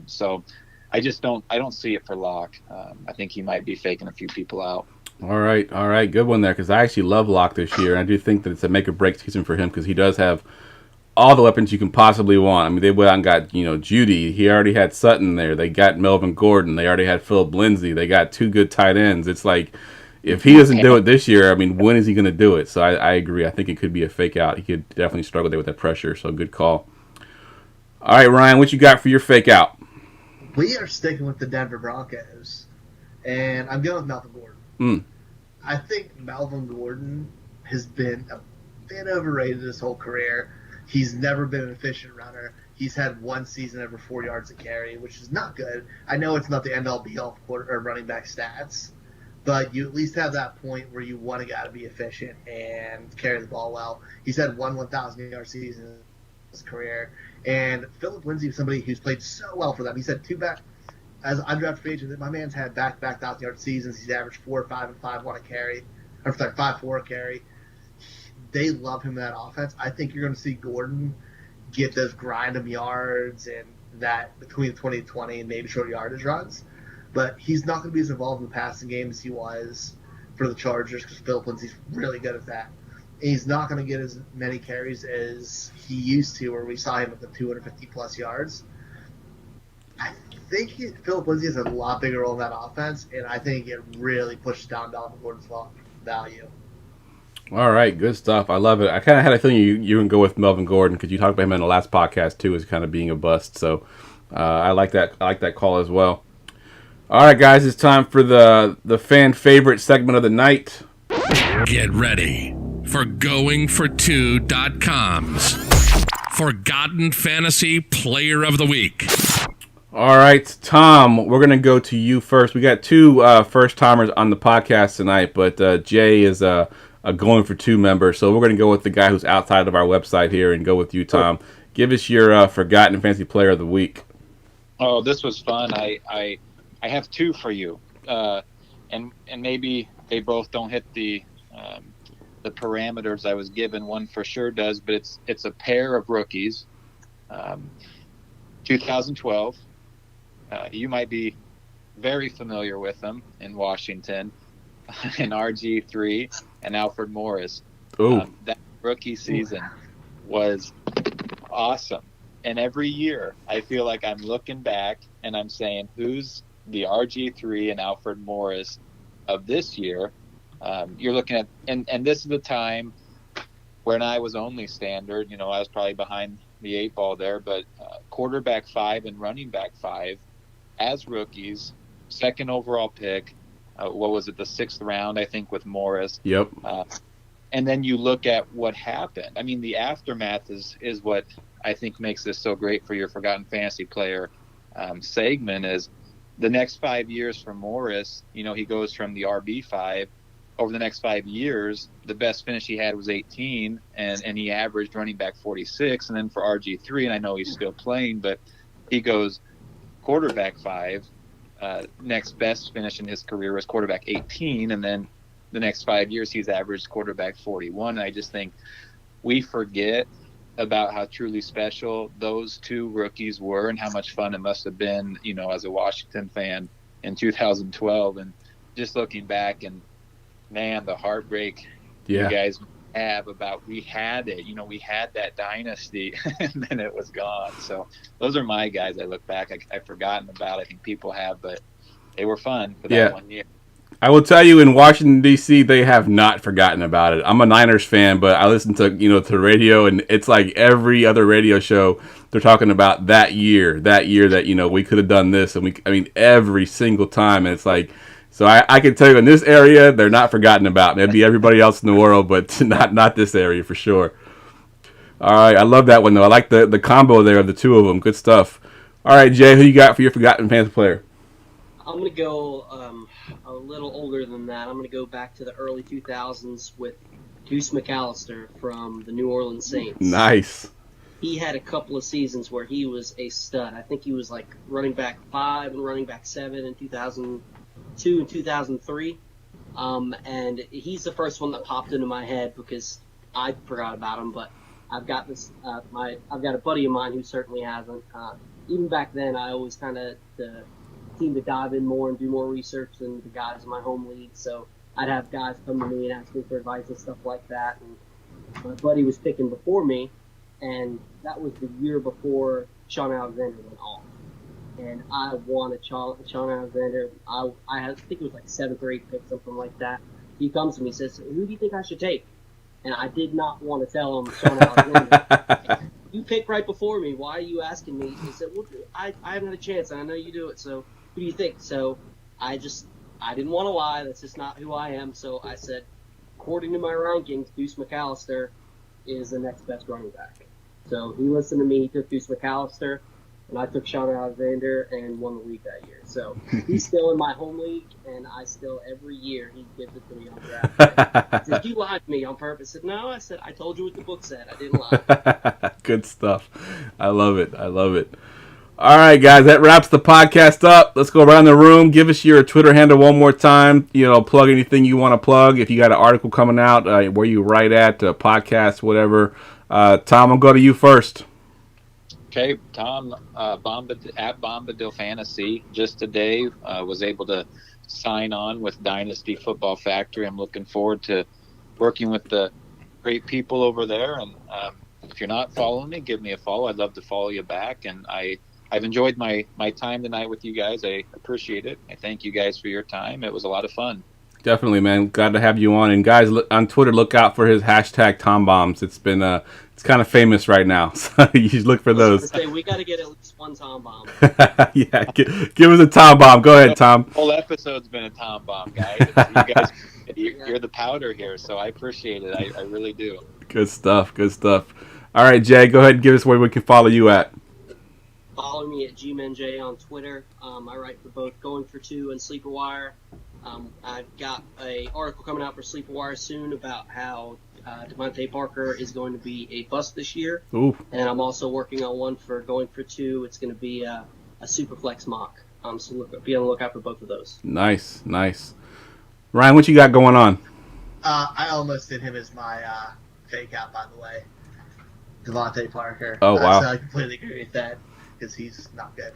So I don't see it for Locke. I think he might be faking a few people out. All right. Good one there, because I actually love Locke this year, and I do think that it's a make-or-break season for him because he does have all the weapons you can possibly want. I mean, they went out and got, Judy. He already had Sutton there. They got Melvin Gordon. They already had Philip Lindsey. They got 2 good tight ends. It's like, if he doesn't do it this year, I mean, when is he going to do it? So I agree. I think it could be a fake out. He could definitely struggle there with that pressure, so good call. All right, Ryan, what you got for your fake out? We are sticking with the Denver Broncos, and I'm going with Melvin Gordon. I think Melvin Gordon has been a bit overrated his whole career. He's never been an efficient runner. He's had one season over 4 yards a carry, which is not good. I know it's not the end-all be-all or running back stats, but you at least have that point where you want a guy to be efficient and carry the ball well. He's had one 1,000-yard season in his career. And Philip Lindsey is somebody who's played so well for them. He's had 2 back as an undrafted free agent. My man's had back-to-back 1,000-yard seasons. He's averaged 4, 5, and 5-1 a carry. Or 5-4 a carry. They love him in that offense. I think you're going to see Gordon get those grind of yards and that between 20 and maybe short yardage runs. But he's not going to be as involved in the passing game as he was for the Chargers because Philip Lindsey's really good at that. And he's not going to get as many carries as he used to, where we saw him at the 250-plus yards. I think Philip Lindsey has a lot bigger role in that offense, and I think it really pushes down Melvin Gordon's value. All right, good stuff. I love it. I kind of had a feeling you would go with Melvin Gordon because you talked about him in the last podcast too, as kind of being a bust. So I like that. I like that call as well. All right, guys, it's time for the fan favorite segment of the night. Get ready for GoingFor2.com's Forgotten Fantasy Player of the Week. All right, Tom, we're going to go to you first. We got two first-timers on the podcast tonight, but Jay is a going for two member, so we're going to go with the guy who's outside of our website here and go with you, Tom. Give us your forgotten fantasy player of the week. Oh, this was fun. I have two for you, and maybe they both don't hit the parameters I was given. One for sure does, but it's a pair of rookies. 2012. You might be very familiar with them in Washington, in RG3 and Alfred Morris. That rookie season was awesome. And every year I feel like I'm looking back and I'm saying, who's the RG3 and Alfred Morris of this year? You're looking at, and this is the time when I was only standard. I was probably behind the 8 ball there, but quarterback 5 and running back 5 as rookies, second overall pick. What was it, the 6th round, I think, with Morris. Yep. And then you look at what happened. I mean, the aftermath is what I think makes this so great for your forgotten fantasy player segment. Is the next 5 years for Morris, he goes from the RB5. Over the next 5 years, the best finish he had was 18, and he averaged running back 46. And then for RG3, and I know he's still playing, but he goes quarterback 5. Next best finish in his career was quarterback 18, and then the next 5 years he's averaged quarterback 41. And I just think we forget about how truly special those two rookies were and how much fun it must have been, as a Washington fan in 2012. And just looking back, and man, the heartbreak you guys have about, we had it, we had that dynasty and then it was gone. So those are my guys. I look back, I've forgotten about. I think people have, but they were fun for that 1 year. I will tell you, in Washington, D.C., they have not forgotten about it. I'm a Niners fan, but I listen to, to the radio, and it's like every other radio show, they're talking about that year that, we could have done this. And every single time. And it's like, so I can tell you, in this area, they're not forgotten about. Maybe everybody else in the world, but not this area for sure. All right, I love that one, though. I like the combo there of the two of them. Good stuff. All right, Jay, who you got for your forgotten fantasy player? I'm going to go a little older than that. I'm going to go back to the early 2000s with Deuce McAllister from the New Orleans Saints. Nice. He had a couple of seasons where he was a stud. I think he was like running back 5 and running back 7 in 2002 and 2003. And he's the first one that popped into my head because I forgot about him. But I've got this. I've got a buddy of mine who certainly hasn't. Even back then, I always kind of seem to dive in more and do more research than the guys in my home league. So I'd have guys come to me and ask me for advice and stuff like that. And my buddy was picking before me, and that was the year before Sean Alexander went off. And I wanted Sean Alexander. I think it was like 7th or 8th pick, something like that. He comes to me and says, "Who do you think I should take?" And I did not want to tell him Sean Alexander. You picked right before me. Why are you asking me? He said, "Well, I haven't had a chance, and I know you do it, so who do you think?" So I didn't want to lie. That's just not who I am. So I said, according to my rankings, Deuce McAllister is the next best running back. So he listened to me. He took Deuce McAllister, and I took Sean Alexander and won the league that year. So he's still in my home league, and I still, every year, he gives it to me on draft day. He said, "You lied to me on purpose." I said, "No," I said, "I told you what the book said. I didn't lie." Good stuff. I love it. All right, guys, that wraps the podcast up. Let's go around the room. Give us your Twitter handle one more time. Plug anything you want to plug. If you got an article coming out, where you write at, podcast, whatever. Tom, I'll go to you first. Okay, Tom, at Bombadil Fantasy. Just today, was able to sign on with Dynasty Football Factory. I'm looking forward to working with the great people over there. And if you're not following me, give me a follow. I'd love to follow you back. And I've enjoyed my time tonight with you guys. I appreciate it. I thank you guys for your time. It was a lot of fun. Definitely, man. Glad to have you on. And guys, on Twitter, look out for his hashtag Tom Bombs. It's been it's kind of famous right now, so you should look for those. We got to get at least one Tom Bomb. Yeah, give us a Tom Bomb. Go ahead, Tom. The whole episode's been a Tom Bomb, guys. You guys, you're the powder here, so I appreciate it. I really do. Good stuff. All right, Jay, go ahead and give us where we can follow you at. follow me at GManJ on Twitter. I write for both Going for Two and Sleeper Wire. I've got an article coming out for Sleeper Wire soon about how Devontae Parker is going to be a bust this year. Ooh. And I'm also working on one for Going for Two. It's going to be a Superflex mock. So be on the lookout for both of those. Nice. Ryan, what you got going on? I almost did him as my fake out, by the way. Devontae Parker. Oh, wow. So I completely agree with that because he's not good.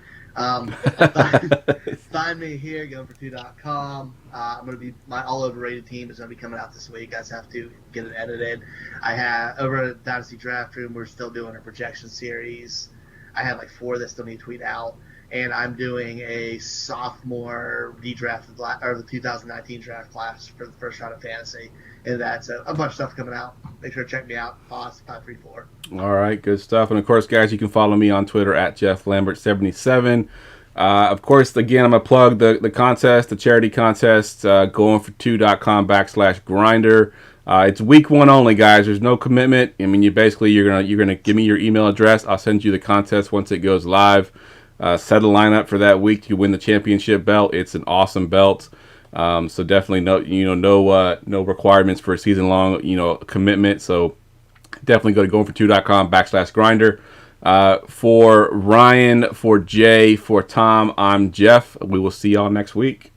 Find me here, goingfor2.com. I'm going to be, my all overrated team is going to be coming out this week. I just have to get it edited. I have, over at Dynasty Draft Room, we're still doing a projection series. I have like 4 that still need to tweet out. And I'm doing a sophomore redraft or the 2019 draft class for the first round of fantasy. And that's a bunch of stuff coming out. Make sure to check me out, Foss534. All right, good stuff. And of course, guys, you can follow me on Twitter at JeffLambert77. Of course, again, I'm going to plug the contest, the charity contest, goingfor2.com/grinder. It's week 1 only, guys. There's no commitment. I mean, you're gonna give me your email address. I'll send you the contest once it goes live. Set a lineup for that week to win the championship belt. It's an awesome belt. So definitely no requirements for a season long commitment. So definitely go to goingfor2.com/grinder. For Ryan, for Jay, for Tom, I'm Jeff. We will see y'all next week.